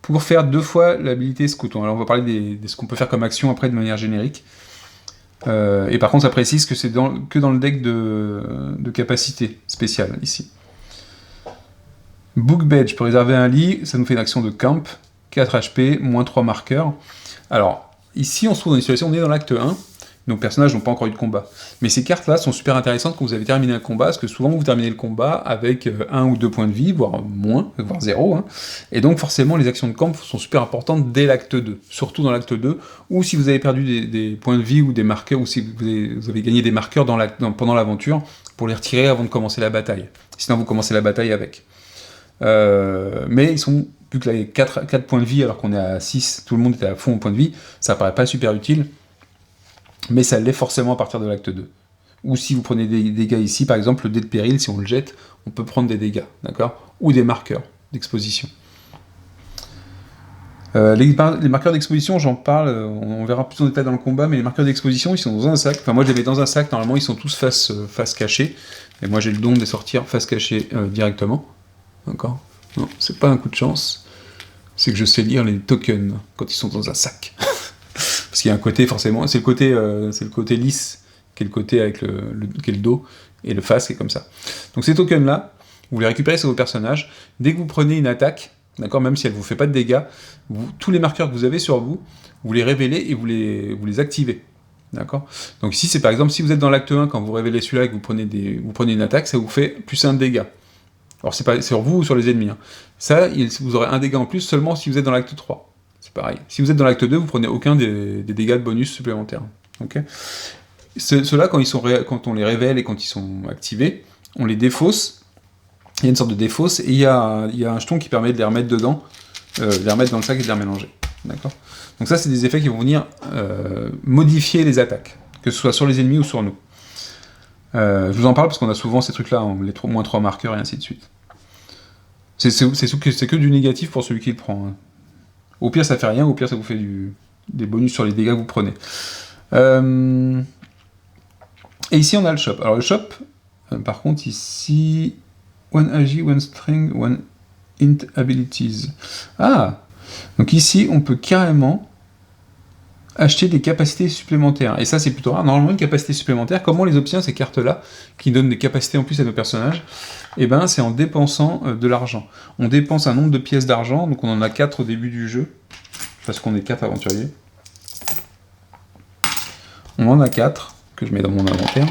pour faire 2 fois l'habilité scout. Alors on va parler de ce qu'on peut faire comme action après de manière générique. Et par contre, ça précise que c'est que dans le deck de capacité spéciale, ici. Book bed, je peux réserver un lit, ça nous fait une action de camp, 4 HP, moins 3 marqueurs. Alors, ici, on se trouve dans une situation, on est dans l'acte 1, nos personnages n'ont pas encore eu de combat. Mais ces cartes-là sont super intéressantes quand vous avez terminé un combat, parce que souvent, vous terminez le combat avec 1 ou 2 points de vie, voire moins, voire 0. Hein. Et donc, forcément, les actions de camp sont super importantes dès l'acte 2, surtout dans l'acte 2, ou si vous avez perdu des points de vie ou des marqueurs, ou si vous avez gagné des marqueurs pendant l'aventure, pour les retirer avant de commencer la bataille. Sinon, vous commencez la bataille avec. Mais ils sont, vu que là il y a 4 points de vie alors qu'on est à 6, tout le monde était à fond au point de vie, ça paraît pas super utile, mais ça l'est forcément à partir de l'acte 2. Ou si vous prenez des dégâts ici, par exemple le dé de péril, si on le jette, on peut prendre des dégâts, d'accord ? Ou des marqueurs d'exposition. Les marqueurs d'exposition, j'en parle, on verra plus en détail dans le combat, mais les marqueurs d'exposition, ils sont dans un sac. Enfin, moi, je les mets dans un sac, normalement, ils sont tous face cachée. Et moi, j'ai le don de les sortir face cachée directement. D'accord ? Non, c'est pas un coup de chance. C'est que je sais lire les tokens quand ils sont dans un sac. Parce qu'il y a un côté, forcément, c'est le côté lisse, qui est le côté avec qui est le dos, et le face qui est comme ça. Donc ces tokens-là, vous les récupérez sur vos personnages. Dès que vous prenez une attaque, d'accord, même si elle ne vous fait pas de dégâts, tous les marqueurs que vous avez sur vous, vous les révélez et vous les activez. D'accord ? Donc ici, c'est par exemple, si vous êtes dans l'acte 1, quand vous révélez celui-là et que vous prenez une attaque, ça vous fait plus 1 de dégâts. Alors c'est pas sur vous ou sur les ennemis. Hein. Ça, vous aurez un dégât en plus seulement si vous êtes dans l'acte 3. C'est pareil. Si vous êtes dans l'acte 2, vous prenez aucun des dégâts de bonus supplémentaires. Okay ? Ceux-là, quand on les révèle et quand ils sont activés, on les défausse. Il y a une sorte de défausse et il y a un jeton qui permet de les remettre dedans, de les remettre dans le sac et de les remélanger. D'accord ? Donc ça, c'est des effets qui vont venir modifier les attaques, que ce soit sur les ennemis ou sur nous. Je vous en parle parce qu'on a souvent ces trucs-là, les moins 3 marqueurs et ainsi de suite. C'est que du négatif pour celui qui le prend. Hein. Au pire, ça fait rien, au pire, ça vous fait des bonus sur les dégâts que vous prenez. Et ici, on a le shop. Alors, le shop, par contre, ici, one agi, one string, one int abilities. Ah! Donc ici, on peut carrément acheter des capacités supplémentaires. Et ça, c'est plutôt rare. Normalement, une capacité supplémentaire, comment on les obtient, ces cartes-là, qui donnent des capacités en plus à nos personnages? Eh ben, c'est en dépensant de l'argent. On dépense un nombre de pièces d'argent, donc on en a 4 au début du jeu, parce qu'on est 4 aventuriers. On en a 4, que je mets dans mon inventaire.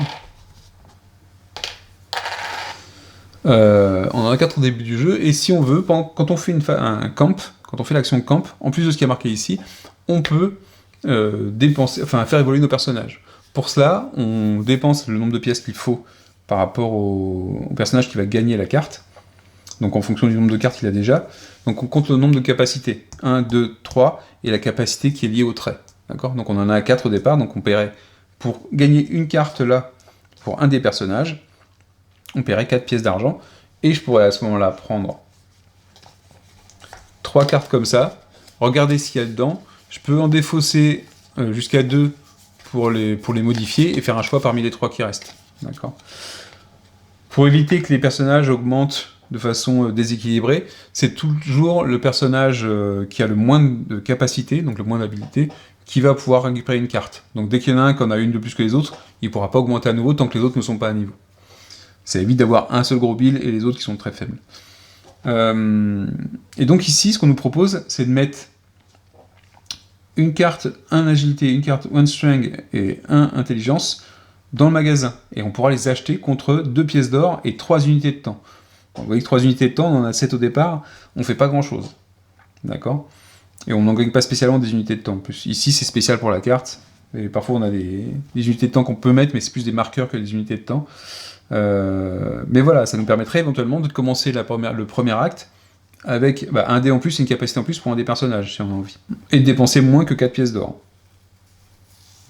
On en a 4 au début du jeu, et si on veut, quand on fait un camp, quand on fait l'action camp, en plus de ce qui est marqué ici, on peut faire évoluer nos personnages. Pour cela, on dépense le nombre de pièces qu'il faut par rapport au personnage qui va gagner la carte, donc en fonction du nombre de cartes qu'il a déjà. Donc on compte le nombre de capacités, 1, 2, 3, et la capacité qui est liée au trait. D'accord ? Donc on en a 4 au départ, donc on paierait, pour gagner une carte là, pour un des personnages, on paierait 4 pièces d'argent, et je pourrais à ce moment-là prendre 3 cartes comme ça, regarder ce qu'il y a dedans, je peux en défausser jusqu'à 2 pour les modifier, et faire un choix parmi les 3 qui restent. D'accord ? Pour éviter que les personnages augmentent de façon déséquilibrée, c'est toujours le personnage qui a le moins de capacité, donc le moins d'habilité, qui va pouvoir récupérer une carte. Donc dès qu'il y en a un qui en a une de plus que les autres, il ne pourra pas augmenter à nouveau tant que les autres ne sont pas à niveau. Ça évite d'avoir un seul gros bill et les autres qui sont très faibles. Et donc ici, ce qu'on nous propose, c'est de mettre une carte 1 agilité, une carte 1 strength et 1 intelligence dans le magasin. Et on pourra les acheter contre 2 pièces d'or et 3 unités de temps. Vous voyez que 3 unités de temps, on en a 7 au départ, on fait pas grand chose. D'accord ? Et on n'en gagne pas spécialement des unités de temps en plus. Ici, c'est spécial pour la carte. Et parfois, on a des unités de temps qu'on peut mettre, mais c'est plus des marqueurs que des unités de temps. Mais voilà, ça nous permettrait éventuellement de commencer le premier acte avec un dé en plus et une capacité en plus pour un des personnages, si on a envie. Et de dépenser moins que 4 pièces d'or.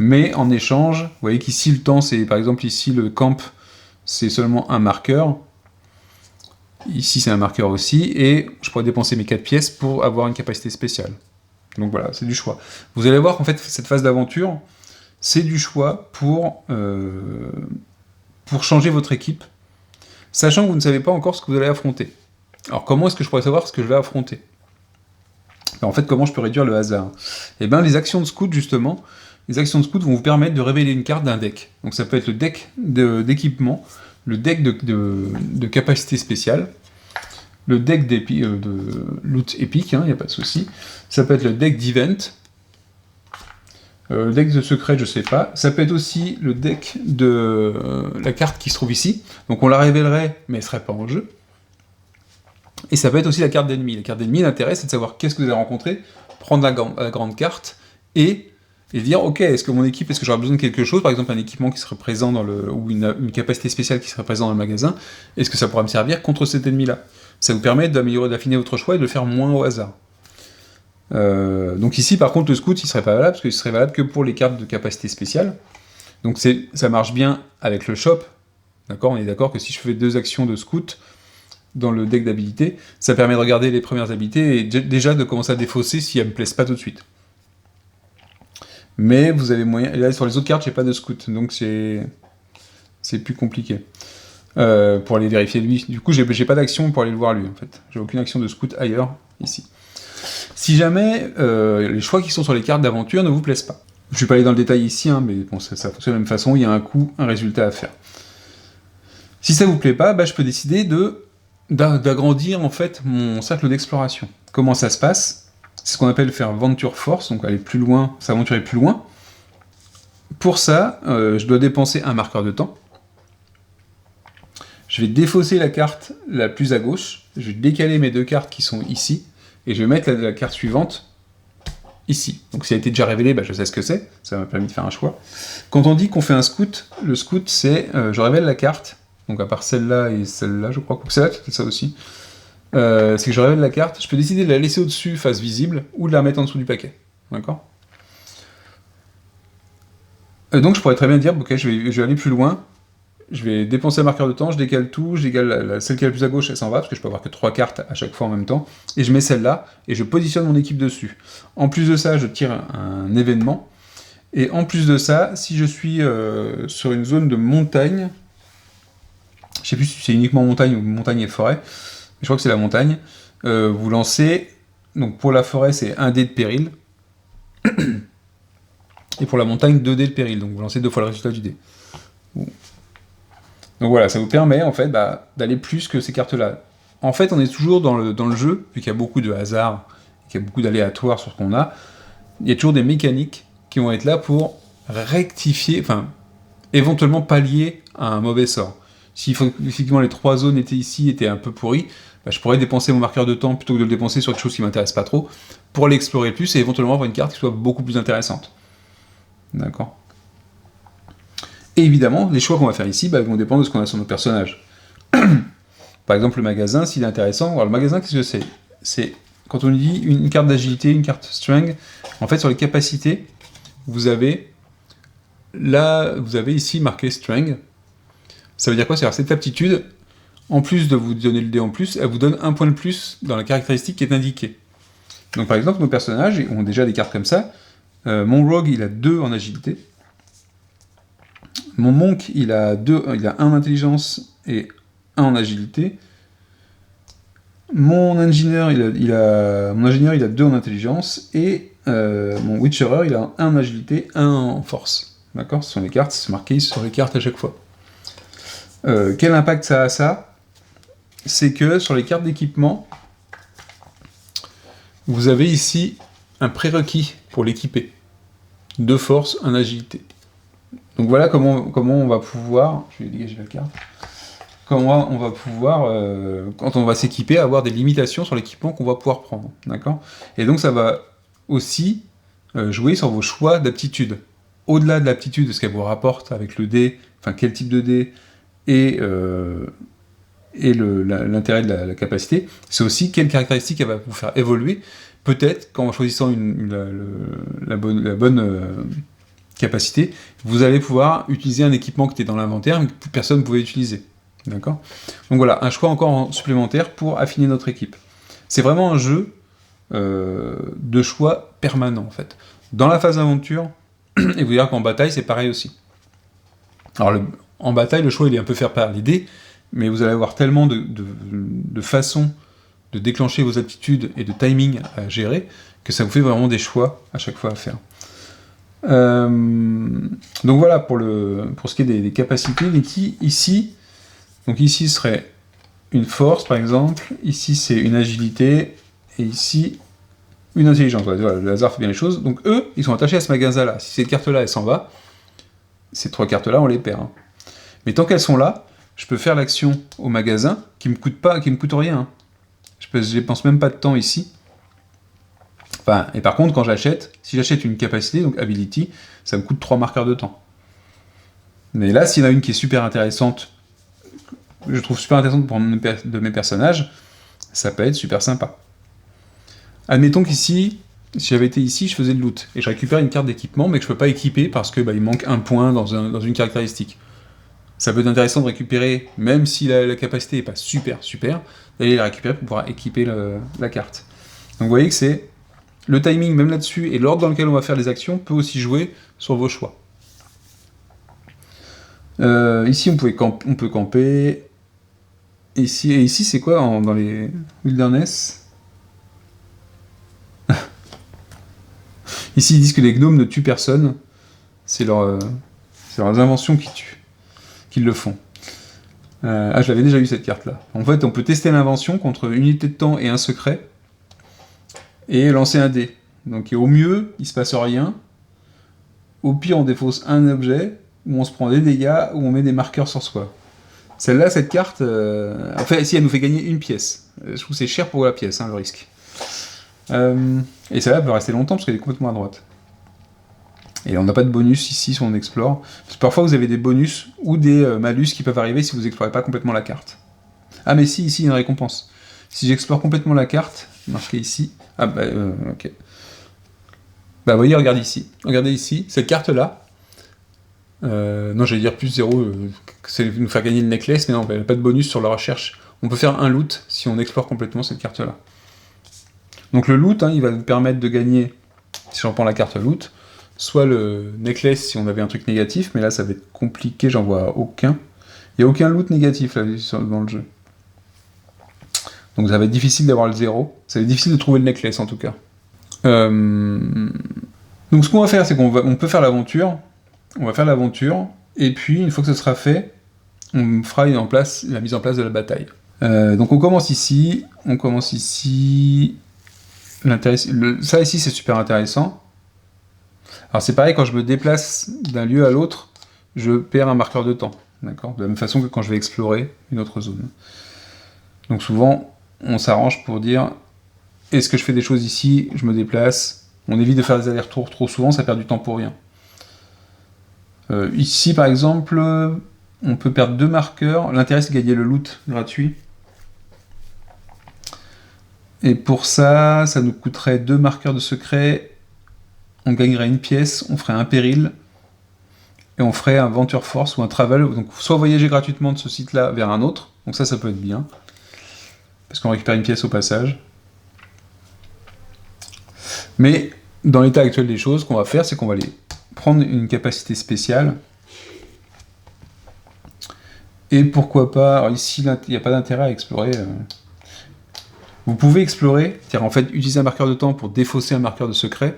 Mais en échange, vous voyez qu'ici, le temps, c'est par exemple ici, le camp, c'est seulement un marqueur. Ici, c'est un marqueur aussi, et je pourrais dépenser mes 4 pièces pour avoir une capacité spéciale. Donc voilà, c'est du choix. Vous allez voir qu'en fait, cette phase d'aventure, c'est du choix pour changer votre équipe, sachant que vous ne savez pas encore ce que vous allez affronter. Alors comment est-ce que je pourrais savoir ce que je vais affronter ? En fait, comment je peux réduire le hasard ? Eh bien, les actions de scout, justement, les actions de scout vont vous permettre de révéler une carte d'un deck. Donc ça peut être le deck d'équipement, le deck de capacité spéciale, le deck de loot épique, il n'y a pas de souci. Ça peut être le deck d'event, le deck de secret, je sais pas. Ça peut être aussi le deck de la carte qui se trouve ici. Donc on la révélerait, mais elle serait pas en jeu. Et ça peut être aussi la carte d'ennemi. La carte d'ennemi, l'intérêt, c'est de savoir qu'est-ce que vous allez rencontrer, prendre la grande carte, et dire, ok, est-ce que j'aurais besoin de quelque chose, par exemple un équipement qui serait présent ou une capacité spéciale qui serait présente dans le magasin, est-ce que ça pourra me servir contre cet ennemi-là ? Ça vous permet d'affiner votre choix et de le faire moins au hasard. Donc ici, par contre, le scout, il serait pas valable, parce qu'il serait valable que pour les cartes de capacité spéciale. Donc ça marche bien avec le shop. D'accord ? On est d'accord que si je fais 2 actions de scout, dans le deck d'habilité, ça permet de regarder les premières habilités et déjà de commencer à défausser si elles me plaisent pas tout de suite. Mais vous avez moyen... Et là, sur les autres cartes, j'ai pas de scout, donc c'est plus compliqué. Pour aller vérifier lui. Du coup, j'ai pas d'action pour aller le voir lui, en fait. J'ai aucune action de scout ailleurs, ici. Si jamais les choix qui sont sur les cartes d'aventure ne vous plaisent pas. Je vais pas aller dans le détail ici, hein, mais bon, ça fonctionne de la même façon, il y a un coût, un résultat à faire. Si ça vous plaît pas, je peux décider d'agrandir en fait mon cercle d'exploration. Comment ça se passe? C'est ce qu'on appelle faire Venture Force, donc aller plus loin, s'aventurer plus loin. Pour ça, je dois dépenser un marqueur de temps. Je vais défausser la carte la plus à gauche, je vais décaler mes 2 cartes qui sont ici, et je vais mettre la carte suivante ici. Donc si elle a été déjà révélée, je sais ce que c'est, ça m'a permis de faire un choix. Quand on dit qu'on fait un scout, le scout c'est, je révèle la carte, donc à part celle-là et celle-là, je crois que celle-là c'était ça aussi, c'est que je révèle la carte, je peux décider de la laisser au-dessus, face visible, ou de la mettre en dessous du paquet. D'accord? Donc je pourrais très bien dire, ok, je vais aller plus loin, je vais dépenser un marqueur de temps, je décale tout, je décale celle qui est la plus à gauche, elle s'en va, parce que je peux avoir que 3 cartes à chaque fois en même temps, et je mets celle-là, et je positionne mon équipe dessus. En plus de ça, je tire un événement, et en plus de ça, si je suis sur une zone de montagne, je sais plus si c'est uniquement montagne ou montagne et forêt, mais je crois que c'est la montagne, vous lancez, donc pour la forêt c'est 1 dé de péril, et pour la montagne 2 dés de péril, donc vous lancez 2 fois le résultat du dé. Bon. Donc voilà, ça vous permet en fait d'aller plus que ces cartes-là. En fait, on est toujours dans le jeu, vu qu'il y a beaucoup de hasard, qu'il y a beaucoup d'aléatoires sur ce qu'on a, il y a toujours des mécaniques qui vont être là pour rectifier, enfin, éventuellement pallier à un mauvais sort. Si effectivement les 3 zones étaient un peu pourries, je pourrais dépenser mon marqueur de temps plutôt que de le dépenser sur quelque chose qui m'intéresse pas trop, pour l'explorer plus et éventuellement avoir une carte qui soit beaucoup plus intéressante. D'accord ? Et évidemment, les choix qu'on va faire ici vont dépendre de ce qu'on a sur nos personnages. Par exemple, le magasin, s'il est intéressant... Alors, le magasin, qu'est-ce que c'est? C'est, quand on dit une carte d'agilité, une carte strength, en fait, sur les capacités, vous avez ici marqué strength. Ça veut dire quoi? C'est-à-dire cette aptitude, en plus de vous donner le dé en plus, elle vous donne 1 point de plus dans la caractéristique qui est indiquée. Donc, par exemple, nos personnages ont déjà des cartes comme ça. Mon rogue, il a 2 en agilité. Mon monk, il a 1 en intelligence et 1 en agilité. Mon ingénieur, il a 2 en intelligence. Et mon witcherer, il a 1 en agilité, 1 en force. D'accord? Ce sont les cartes, c'est marqué sur les cartes à chaque fois. Quel impact ça a, ça? C'est que sur les cartes d'équipement, vous avez ici un prérequis pour l'équiper. 2 force, 1 agilité. Donc voilà comment on va pouvoir, je vais dégager la carte, comment on va pouvoir, quand on va s'équiper, avoir des limitations sur l'équipement qu'on va pouvoir prendre, d'accord? Et donc ça va aussi jouer sur vos choix d'aptitude. Au-delà de l'aptitude, de ce qu'elle vous rapporte avec le dé, enfin quel type de dé, et l'intérêt de la capacité, c'est aussi quelle caractéristique elle va vous faire évoluer, peut-être qu'en choisissant la bonne capacité, vous allez pouvoir utiliser un équipement qui était dans l'inventaire mais que personne ne pouvait utiliser. D'accord ? Donc voilà, un choix encore supplémentaire pour affiner notre équipe. C'est vraiment un jeu de choix permanent en fait. Dans la phase aventure, et vous direz qu'en bataille c'est pareil aussi. Alors en bataille, le choix il est un peu fait par les dés, mais vous allez avoir tellement de façons de déclencher vos aptitudes et de timing à gérer que ça vous fait vraiment des choix à chaque fois à faire. Donc voilà pour ce qui est des capacités. Ici serait une force par exemple, ici c'est une agilité, et ici une intelligence. Voilà, le hasard fait bien les choses. Donc eux, ils sont attachés à ce magasin-là. Si cette carte-là, elle s'en va, ces 3 cartes-là, on les perd. Hein. Mais tant qu'elles sont là, je peux faire l'action au magasin qui me coûte rien. Hein. Je dépense même pas de temps ici. Enfin, et par contre, si j'achète une capacité, donc ability, ça me coûte 3 marqueurs de temps. Mais là, s'il y en a une qui est super intéressante, je trouve super intéressante pour de mes personnages, ça peut être super sympa. Admettons qu'ici, si j'avais été ici, je faisais le loot, et je récupère une carte d'équipement, mais que je peux pas équiper parce que il manque 1 point dans une caractéristique. ça peut être intéressant de récupérer, même si la capacité n'est pas super, d'aller la récupérer pour pouvoir équiper la carte. Donc vous voyez que c'est le timing même là-dessus, et l'ordre dans lequel on va faire les actions peut aussi jouer sur vos choix. Ici on peut camper. Ici, et ici c'est quoi dans les Wilderness? Ici ils disent que les gnomes ne tuent personne, c'est leurs inventions qui le font. Je l'avais déjà eu cette carte là. En fait on peut tester l'invention contre une unité de temps et un secret, et lancer un dé. Donc au mieux il se passe rien, au pire on défausse un objet, ou on se prend des dégâts, ou on met des marqueurs sur soi. Celle-là, cette carte, en fait, si elle nous fait gagner une pièce. Je trouve que c'est cher pour la pièce, hein, le risque. Et celle-là peut rester longtemps parce qu'elle est complètement à droite. Et on n'a pas de bonus ici si on explore. Parce que parfois vous avez des bonus ou des malus qui peuvent arriver si vous n'explorez pas complètement la carte. Ah mais si, ici il y a une récompense. Si j'explore complètement la carte, marqué ici. Ah bah ok. Bah vous voyez, regardez ici, cette carte-là. Non, j'allais dire plus 0, c'est nous faire gagner le necklace, mais non, elle n'a pas de bonus sur la recherche. On peut faire un loot si on explore complètement cette carte-là. Donc le loot, hein, il va nous permettre de gagner, si j'en prends la carte loot, soit le necklace si on avait un truc négatif, mais là ça va être compliqué, j'en vois aucun. Il n'y a aucun loot négatif là, dans le jeu. Donc ça va être difficile d'avoir le 0. Ça va être difficile de trouver le necklace en tout cas. Donc ce qu'on va faire, c'est qu'on peut faire l'aventure. On va faire l'aventure, et puis une fois que ce sera fait, on fera la mise en place de la bataille. Donc on commence ici. Ça ici c'est super intéressant. Alors c'est pareil, quand je me déplace d'un lieu à l'autre, je perds un marqueur de temps. D'accord ? De la même façon que quand je vais explorer une autre zone. Donc souvent, on s'arrange pour dire, est-ce que je fais des choses ici, je me déplace, on évite de faire des allers-retours trop souvent, ça perd du temps pour rien. Ici, par exemple, on peut perdre 2 marqueurs. L'intérêt, c'est de gagner le loot gratuit. Et pour ça, ça nous coûterait 2 marqueurs de secret. On gagnerait une pièce, on ferait un péril. Et on ferait un Venture Force ou un Travel. Donc, soit voyager gratuitement de ce site-là vers un autre. Donc ça peut être bien. Parce qu'on récupère une pièce au passage. Mais, dans l'état actuel des choses, ce qu'on va faire, c'est qu'on va aller prendre une capacité spéciale. Et pourquoi pas... Alors ici, il n'y a pas d'intérêt à explorer. Vous pouvez explorer, c'est-à-dire en fait utiliser un marqueur de temps pour défausser un marqueur de secret,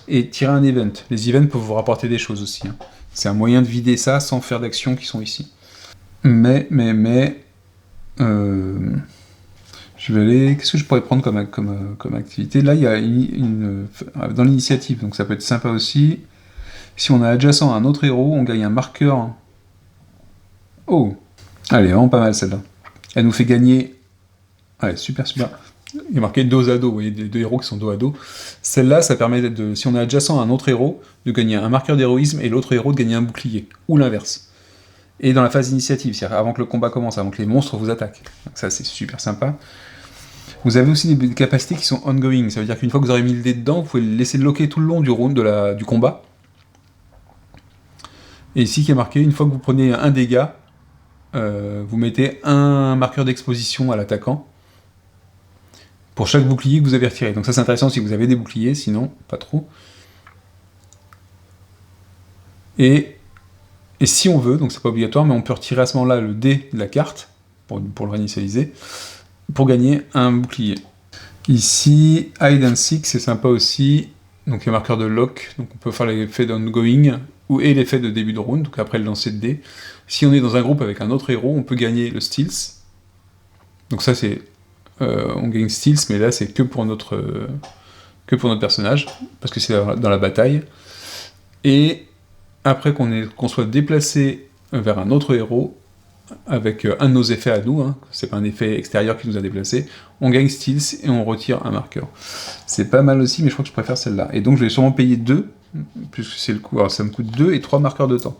et tirer un event. Les events peuvent vous rapporter des choses aussi. Hein. C'est un moyen de vider ça sans faire d'actions qui sont ici. Je vais aller... Qu'est-ce que je pourrais prendre comme activité ? Là, il y a dans l'initiative, donc ça peut être sympa aussi. Si on est adjacent à un autre héros, on gagne un marqueur. Oh, elle est vraiment pas mal celle-là. Elle nous fait gagner. Ouais, super. Il est marqué dos à dos, vous voyez, des 2 héros qui sont dos à dos. Celle-là, ça permet si on est adjacent à un autre héros, de gagner un marqueur d'héroïsme et l'autre héros de gagner un bouclier. Ou l'inverse. Et dans la phase d'initiative, c'est-à-dire avant que le combat commence, avant que les monstres vous attaquent. Donc ça, c'est super sympa. Vous avez aussi des capacités qui sont ongoing. Ça veut dire qu'une fois que vous aurez mis le dé dedans, vous pouvez le laisser locker tout le long du round du combat. Et ici, qui est marqué, une fois que vous prenez un dégât, vous mettez un marqueur d'exposition à l'attaquant pour chaque bouclier que vous avez retiré. Donc ça, c'est intéressant si vous avez des boucliers, sinon, pas trop. Et si on veut, donc c'est pas obligatoire, mais on peut retirer à ce moment-là le dé de la carte, pour le réinitialiser, pour gagner un bouclier. Ici, Hide and Seek, c'est sympa aussi. Donc les marqueurs de lock, donc on peut faire l'effet d'ongoing, et l'effet de début de round, donc après le lancer de dés. Si on est dans un groupe avec un autre héros, on peut gagner le Stealth. Donc ça c'est... on gagne Stealth, mais là c'est que pour notre personnage, parce que c'est dans la bataille. Et après qu'on soit déplacé vers un autre héros, avec un de nos effets à nous, hein, c'est pas un effet extérieur qui nous a déplacé, on gagne Stealth et on retire un marqueur. C'est pas mal aussi, mais je crois que je préfère celle-là. Et donc je vais sûrement payer 2, puisque c'est le coup. Alors ça me coûte 2 et 3 marqueurs de temps.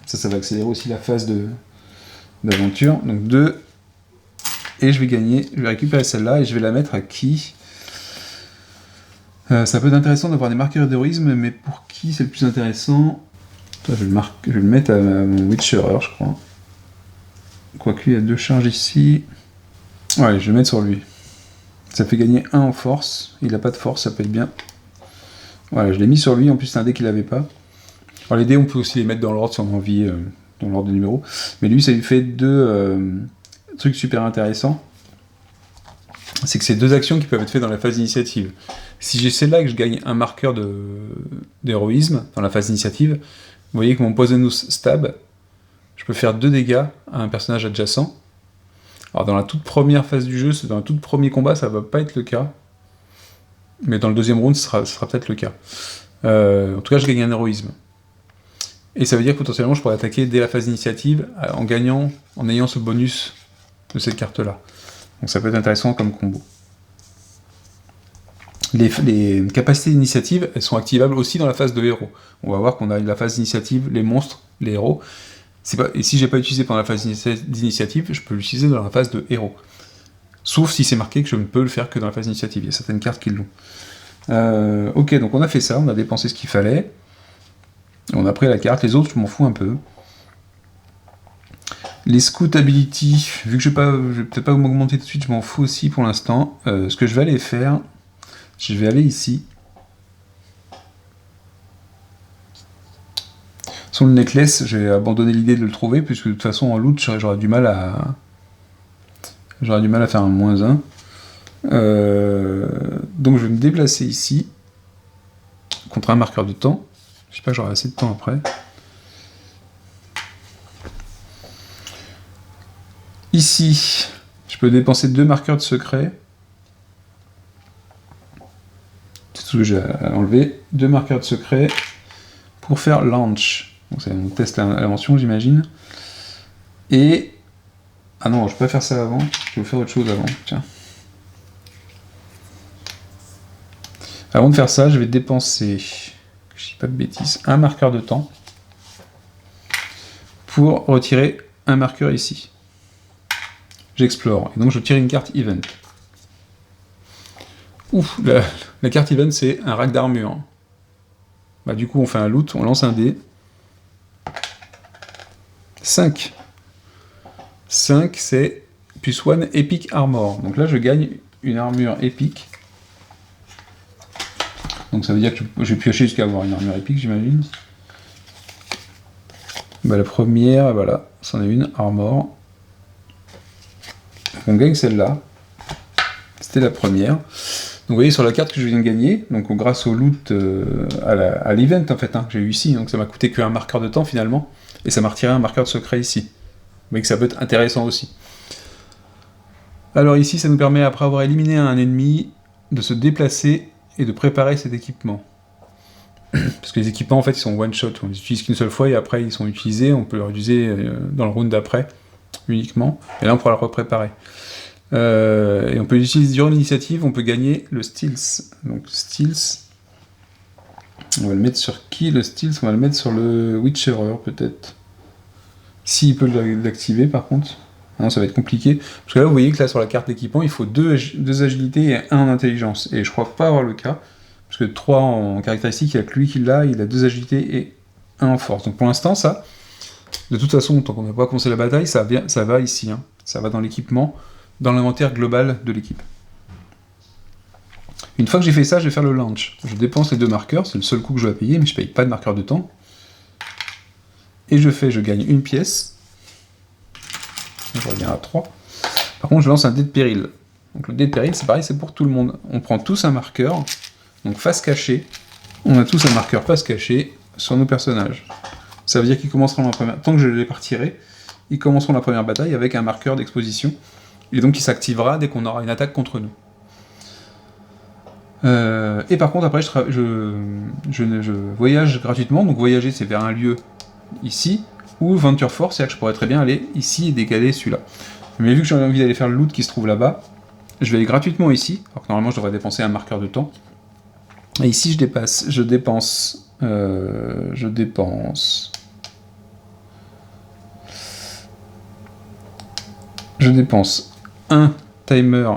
Ça va accélérer aussi la phase d'aventure. Donc 2, et je vais récupérer celle-là, et je vais la mettre à qui ? Ça peut être intéressant d'avoir des marqueurs d'héroïsme, mais pour qui c'est le plus intéressant ? Toi, je vais le mettre à mon Witcherer, je crois. Quoique, il y a 2 charges ici. Ouais, je vais le mettre sur lui. Ça fait gagner 1 en force. Il a pas de force, ça peut être bien. Voilà, je l'ai mis sur lui. En plus, c'est un dé qu'il avait pas. Alors, les dés, on peut aussi les mettre dans l'ordre si on a envie, dans l'ordre de numéro. Mais lui, ça lui fait 2 trucs super intéressants. C'est que c'est 2 actions qui peuvent être faites dans la phase d'initiative. Si j'ai celle-là et que je gagne un marqueur d'héroïsme dans la phase d'initiative, vous voyez que mon Poisonous Stab, je peux faire 2 dégâts à un personnage adjacent. Alors dans la toute première phase du jeu, dans le tout premier combat, ça va pas être le cas. Mais dans le deuxième round, ce sera peut-être le cas. En tout cas, je gagne un héroïsme. Et ça veut dire que potentiellement, je pourrais attaquer dès la phase d'initiative en ayant ce bonus de cette carte-là. Donc ça peut être intéressant comme combo. Les capacités d'initiative, elles sont activables aussi dans la phase de héros. On va voir qu'on a la phase d'initiative, les monstres, les héros. Et si j'ai pas utilisé pendant la phase d'initiative, je peux l'utiliser dans la phase de héros. Sauf si c'est marqué que je ne peux le faire que dans la phase d'initiative. Il y a certaines cartes qui l'ont. Ok, donc on a fait ça, on a dépensé ce qu'il fallait. On a pris la carte, les autres, je m'en fous un peu. Les Scout Ability, vu que je vais peut-être pas m'augmenter tout de suite, je m'en fous aussi pour l'instant. Ce que je vais aller faire, je vais aller ici. Sur le necklace, j'ai abandonné l'idée de le trouver, puisque de toute façon en loot, j'aurais du mal à faire un -1. Donc je vais me déplacer ici, contre un marqueur de temps. Je sais pas, j'aurai assez de temps après. Ici, je peux dépenser 2 marqueurs de secret. C'est tout ce que j'ai à enlever. 2 marqueurs de secret pour faire launch. Donc on teste l'invention, j'imagine. Et... Ah non, je peux pas faire ça avant. Je vais faire autre chose avant. Tiens. Avant de faire ça, je vais dépenser, je dis pas de bêtises, un marqueur de temps pour retirer un marqueur ici. J'explore. Et donc je tire une carte event. Ouf, la carte event, c'est un rack d'armure. Bah, du coup, on fait un loot, on lance un dé. 5. 5, c'est +1 Epic Armor. Donc là, je gagne une armure épique. Donc ça veut dire que je vais piocher jusqu'à avoir une armure épique, j'imagine. Bah, la première, voilà, c'en est une, Armor. Donc on gagne celle-là. C'était la première. Donc vous voyez sur la carte que je viens de gagner, donc grâce au loot à l'event en fait, que j'ai eu ici, donc ça m'a coûté qu'un marqueur de temps finalement, et ça m'a retiré un marqueur de secret ici. Vous voyez que ça peut être intéressant aussi. Alors ici, ça nous permet, après avoir éliminé un ennemi, de se déplacer et de préparer cet équipement. Parce que les équipements, en fait, ils sont one-shot, on les utilise qu'une seule fois et après ils sont utilisés, on peut les utiliser dans le round d'après, uniquement, et là on pourra le repréparer. Et on peut l'utiliser durant l'initiative, on peut gagner le Stealth. Donc Stealth, on va le mettre sur qui le Stealth? On va le mettre sur le Witcherer peut-être. S'il peut l'activer par contre. Ah non, ça va être compliqué. Parce que là vous voyez que là sur la carte d'équipement, il faut 2 agilités et 1 en intelligence. Et je crois pas avoir le cas. Parce que 3 en caractéristique, il n'y a que lui qui l'a, il a 2 agilités et 1 en force. Donc pour l'instant ça, de toute façon, tant qu'on n'a pas commencé la bataille, ça va ici. Ça va dans l'équipement, dans l'inventaire global de l'équipe. Une fois que j'ai fait ça, je vais faire le launch. Je dépense les 2 marqueurs, c'est le seul coup que je dois payer, mais je paye pas de marqueur de temps. Et je gagne une pièce. Je reviens à 3. Par contre, je lance un dé de péril. Donc le dé de péril, c'est pareil, c'est pour tout le monde. On prend tous un marqueur, donc face cachée. On a tous un marqueur face cachée sur nos personnages. Ça veut dire qu'ils commenceront la première... Tant que je les partirai, ils commenceront la première bataille avec un marqueur d'exposition. Et donc il s'activera dès qu'on aura une attaque contre nous. Et par contre, après, je voyage gratuitement. Donc voyager, c'est vers un lieu ici, ou Venture Force, c'est-à-dire que je pourrais très bien aller ici et décaler celui-là. Mais vu que j'ai envie d'aller faire le loot qui se trouve là-bas, je vais aller gratuitement ici, alors que normalement je devrais dépenser un marqueur de temps. Et ici, je dépense un timer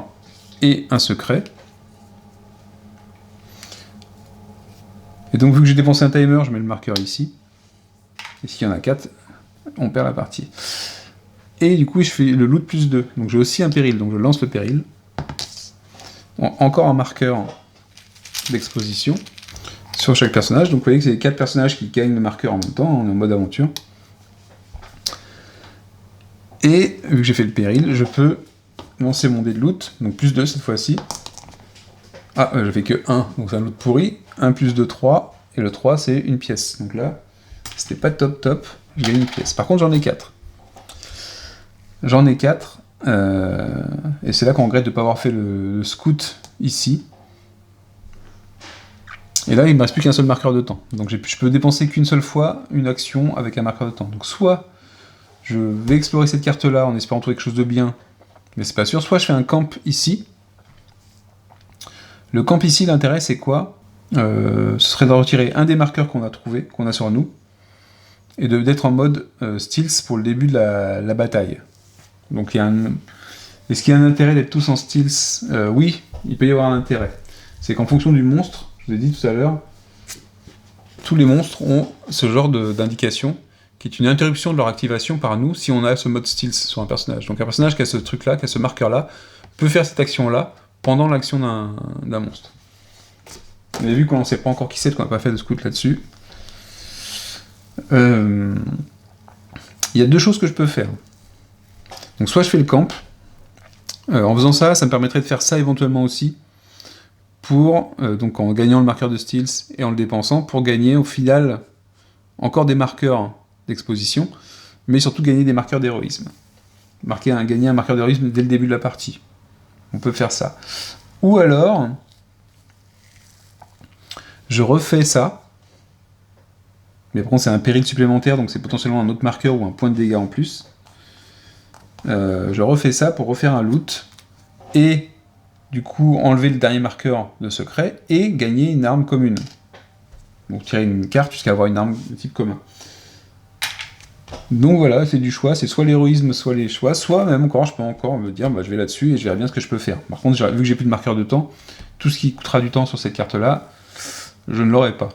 et un secret. Et donc vu que j'ai dépensé un timer, je mets le marqueur ici. Et s'il y en a 4, on perd la partie. Et du coup, je fais le loot plus 2. Donc j'ai aussi un péril, donc je lance le péril. Encore un marqueur d'exposition sur chaque personnage. Donc vous voyez que c'est les 4 personnages qui gagnent le marqueur en même temps, on est en mode aventure. Et vu que j'ai fait le péril, je peux lancer mon dé de loot, donc plus 2 cette fois-ci. Ah, je fais que 1, donc c'est un loot pourri. 1 plus 2, 3, et le 3 c'est une pièce. Donc là, c'était pas top, je gagne une pièce. Par contre j'en ai 4. J'en ai 4, et c'est là qu'on regrette de ne pas avoir fait le scout ici. Et là, il ne me reste plus qu'un seul marqueur de temps. Donc je peux dépenser qu'une seule fois une action avec un marqueur de temps. Donc soit je vais explorer cette carte-là en espérant trouver quelque chose de bien, mais c'est pas sûr. Soit je fais un camp ici. Le camp ici, l'intérêt c'est quoi ? Ce serait de retirer un des marqueurs qu'on a trouvé, qu'on a sur nous, et d'être en mode stealth pour le début de la bataille. Donc est-ce qu'il y a un intérêt d'être tous en stealth ? Oui, il peut y avoir un intérêt. C'est qu'en fonction du monstre, je vous ai dit tout à l'heure, tous les monstres ont ce genre d'indication qui est une interruption de leur activation par nous si on a ce mode stealth sur un personnage. Donc un personnage qui a ce truc-là, qui a ce marqueur-là, peut faire cette action-là pendant l'action d'un monstre. Vous avez vu qu'on ne sait pas encore qui c'est, qu'on n'a pas fait de scout là-dessus. Il y a 2 choses que je peux faire. Donc soit je fais le camp, en faisant ça, ça me permettrait de faire ça éventuellement aussi, pour, donc en gagnant le marqueur de stealth et en le dépensant, pour gagner au final encore des marqueurs d'exposition, mais surtout gagner des marqueurs d'héroïsme. Gagner un marqueur d'héroïsme dès le début de la partie. On peut faire ça. Ou alors, je refais ça, mais par contre c'est un péril supplémentaire, donc c'est potentiellement un autre marqueur ou un point de dégâts en plus. Je refais ça pour refaire un loot, et du coup enlever le dernier marqueur de secret, et gagner une arme commune. Donc tirer une carte jusqu'à avoir une arme de type commun. Donc voilà, c'est du choix, c'est soit l'héroïsme, soit les choix, soit même encore, je peux encore me dire, je vais là-dessus et je verrai bien ce que je peux faire. Par contre, vu que j'ai plus de marqueur de temps, tout ce qui coûtera du temps sur cette carte-là, je ne l'aurai pas.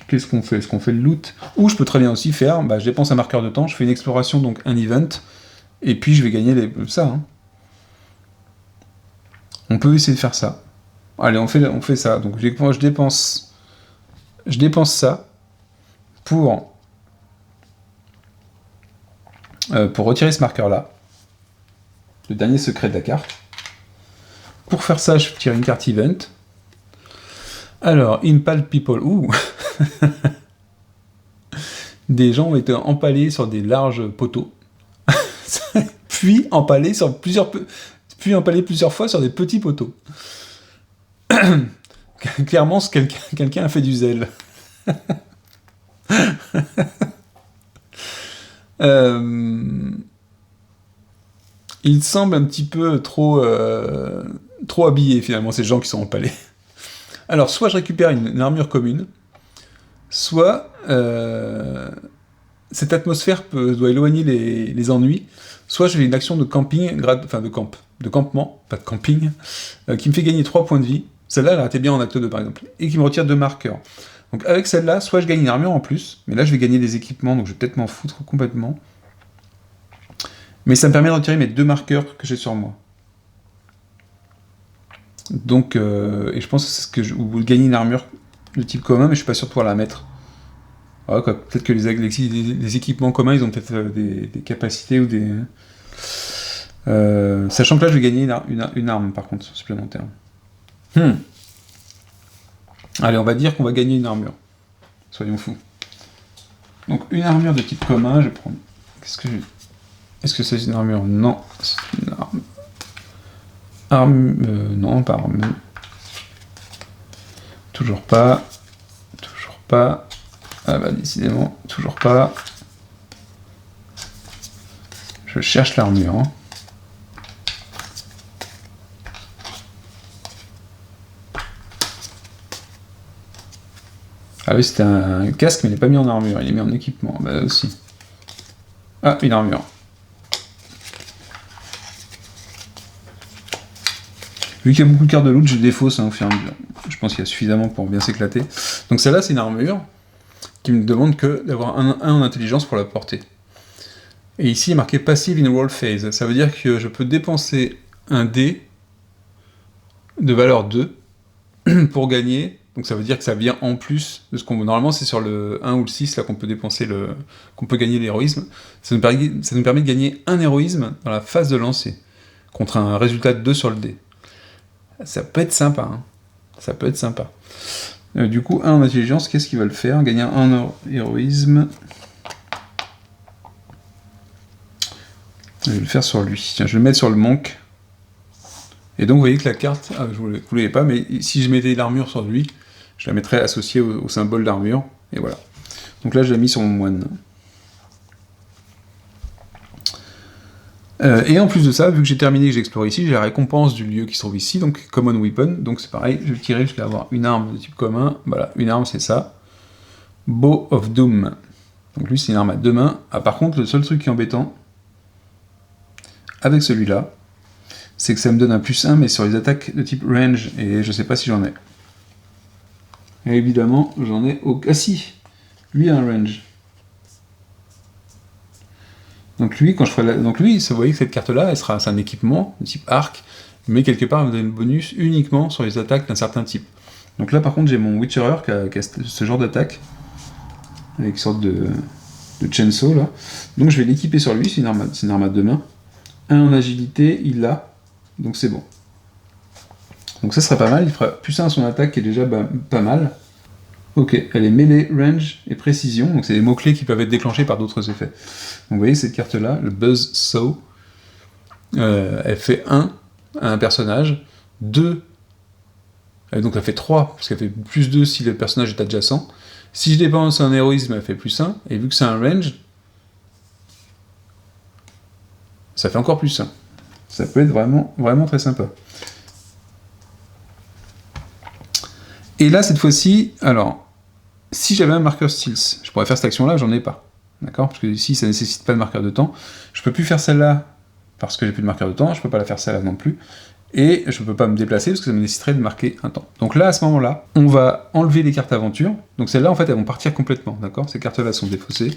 Qu'est-ce qu'on fait ? Est-ce qu'on fait le loot ? Ou je peux très bien aussi faire, je dépense un marqueur de temps, je fais une exploration, donc un event, et puis je vais gagner ça. Hein. On peut essayer de faire ça. Allez, on fait ça. Donc je dépense ça pour retirer ce marqueur-là, le dernier secret de la carte. Pour faire ça, je tire une carte event. Alors, impaled people, des gens ont été empalés sur des larges poteaux, puis empalés plusieurs fois sur des petits poteaux. Clairement, quelqu'un a fait du zèle. Il semble un petit peu trop habillé finalement, ces gens qui sont empalés. Alors, soit je récupère une armure commune, soit cette atmosphère doit éloigner les ennuis, soit je fais une action de camping, de campement, pas de camping, qui me fait gagner 3 points de vie. Celle-là, elle a été bien en acte 2 par exemple, et qui me retire 2 marqueurs. Donc avec celle-là, soit je gagne une armure en plus, mais là je vais gagner des équipements, donc je vais peut-être m'en foutre complètement. Mais ça me permet de retirer mes 2 marqueurs que j'ai sur moi. Donc, et je pense que c'est ce que ou gagner une armure de type commun, mais je suis pas sûr de pouvoir la mettre. Ouais, peut-être que les équipements communs, ils ont peut-être des capacités ou des... sachant que là, je vais gagner une arme, par contre, supplémentaire. Allez, on va dire qu'on va gagner une armure. Soyons fous. Donc, une armure de type commun, je vais prendre... Est-ce que c'est une armure ? Non, c'est une arme... non, pas arme. Toujours pas. Ah bah décidément, toujours pas. Je cherche l'armure. Hein. Ah oui, c'était un casque, mais il n'est pas mis en armure, il est mis en équipement. Bah aussi. Ah, une armure. Vu qu'il y a beaucoup de cartes de loot, je défausse au fur et à mesure. Je pense qu'il y a suffisamment pour bien s'éclater. Donc celle-là, c'est une armure. qui me demande que d'avoir un en intelligence pour la porter. Et ici, il est marqué Passive in Roll Phase. Ça veut dire que je peux dépenser un dé de valeur 2 pour gagner. Donc ça veut dire que ça vient en plus de ce qu'on... Normalement, c'est sur le 1 ou le 6 là, qu'on peut dépenser qu'on peut gagner l'héroïsme. Ça nous permet de gagner un héroïsme dans la phase de lancer, contre un résultat de 2 sur le dé. Ça peut être sympa, hein. Ça peut être sympa. Du coup, 1 en intelligence, qu'est-ce qu'il va le faire? Gagner un héroïsme. Je vais le faire sur lui. Tiens, je vais le mettre sur le manque. Et donc, vous voyez que la carte... Ah, vous ne l'avez pas, mais si je mettais l'armure sur lui, je la mettrais associée au symbole d'armure. Et voilà. Donc là, je l'ai mis sur mon moine. Et en plus de ça, vu que j'ai terminé, que j'ai exploré ici, j'ai la récompense du lieu qui se trouve ici, donc Common Weapon. Donc c'est pareil, je vais tirer jusqu'à avoir une arme de type commun. Voilà, une arme, c'est ça. Bow of Doom. Donc lui, c'est une arme à 2 mains. Ah, par contre, le seul truc qui est embêtant, avec celui-là, c'est que ça me donne un +1, mais sur les attaques de type range, et je sais pas si j'en ai. Et évidemment, j'en ai au... Ah si, lui a un range. Donc lui, quand je ferai donc lui, vous voyez que cette carte-là, c'est un équipement de type arc, mais quelque part, elle me donne un bonus uniquement sur les attaques d'un certain type. Donc là, par contre, j'ai mon Witcherer qui a ce genre d'attaque, avec une sorte de chainsaw, là. Donc je vais l'équiper sur lui, c'est une arme à 2 mains. 1 en agilité, il l'a, donc c'est bon. Donc ça serait pas mal, il fera +1 à son attaque, qui est déjà pas mal. Ok, elle est mêlée, range et précision, donc c'est des mots-clés qui peuvent être déclenchés par d'autres effets. Donc vous voyez cette carte-là, le Buzzsaw, elle fait 1 à un personnage, 2, donc elle fait 3, parce qu'elle fait +2 si le personnage est adjacent. Si je dépense un héroïsme, elle fait +1, et vu que c'est un range, ça fait encore +1. Ça peut être vraiment, vraiment très sympa. Et là, cette fois-ci, alors, si j'avais un marqueur Stealth, je pourrais faire cette action-là, j'en ai pas. D'accord? Parce que ici, ça ne nécessite pas de marqueur de temps. Je peux plus faire celle-là parce que j'ai plus de marqueur de temps, je peux pas la faire celle-là non plus. Et je peux pas me déplacer parce que ça me nécessiterait de marquer un temps. Donc là, à ce moment-là, on va enlever les cartes aventure. Donc celles-là, en fait, elles vont partir complètement. D'accord? Ces cartes-là sont défaussées.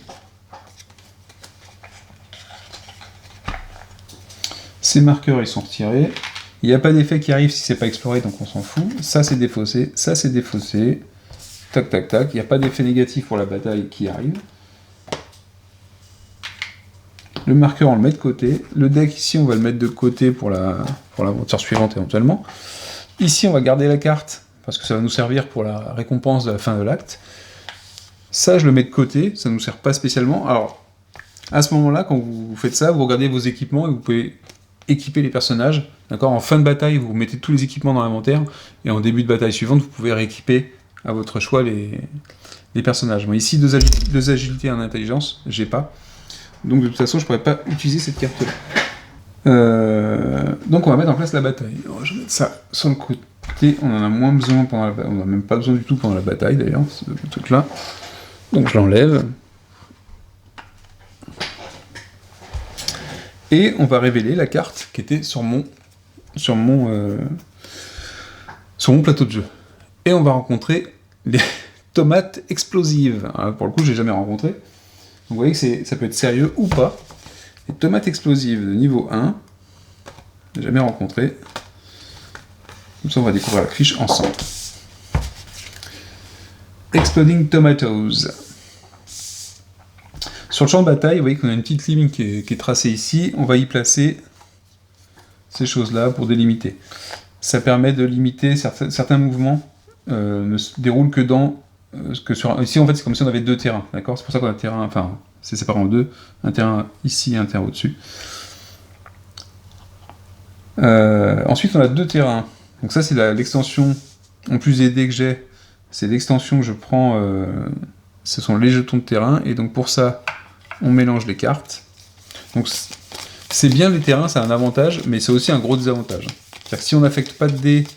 Ces marqueurs, ils sont retirés. Il n'y a pas d'effet qui arrive si c'est pas exploré, donc on s'en fout. Ça, c'est défaussé. Ça, c'est défaussé. Tac, tac, tac. Il n'y a pas d'effet négatif pour la bataille qui arrive. Le marqueur, on le met de côté. Le deck, ici, on va le mettre de côté pour l'aventure suivante, éventuellement. Ici, on va garder la carte, parce que ça va nous servir pour la récompense de la fin de l'acte. Ça, je le mets de côté. Ça ne nous sert pas spécialement. Alors, à ce moment-là, quand vous faites ça, vous regardez vos équipements et vous pouvez équiper les personnages. D'accord ? En fin de bataille, vous mettez tous les équipements dans l'inventaire, et en début de bataille suivante, vous pouvez rééquiper à votre choix les personnages. Bon, ici, 2 agilités et 1 intelligence, j'ai pas. Donc de toute façon, je pourrais pas utiliser cette carte-là. Donc on va mettre en place la bataille. Alors, je vais mettre ça sur le côté, on en a moins besoin pendant la bataille, on en a même pas besoin du tout pendant la bataille d'ailleurs, ce truc-là. Donc je l'enlève. Et on va révéler la carte qui était sur mon plateau de jeu. Et on va rencontrer les tomates explosives. Alors, pour le coup, je l'ai jamais rencontré. Donc vous voyez que ça peut être sérieux ou pas. Les tomates explosives de niveau 1, je l'ai jamais rencontré. Comme ça, on va découvrir la fiche ensemble. Exploding Tomatoes. Sur le champ de bataille, vous voyez qu'on a une petite ligne qui est tracée ici. On va y placer ces choses-là pour délimiter. Ça permet de limiter certains mouvements ne se déroulent que dans... ici, en fait, c'est comme si on avait 2 terrains, d'accord ? C'est pour ça qu'on a un terrain... Enfin, c'est séparé en 2. Un terrain ici et un terrain au-dessus. Ensuite, on a 2 terrains. Donc ça, c'est l'extension en plus aidée que j'ai. C'est l'extension que je prends... ce sont les jetons de terrain. Et donc, pour ça, on mélange les cartes. Donc, c'est bien les terrains, c'est un avantage, mais c'est aussi un gros désavantage. C'est-à-dire que si on n'affecte pas de dés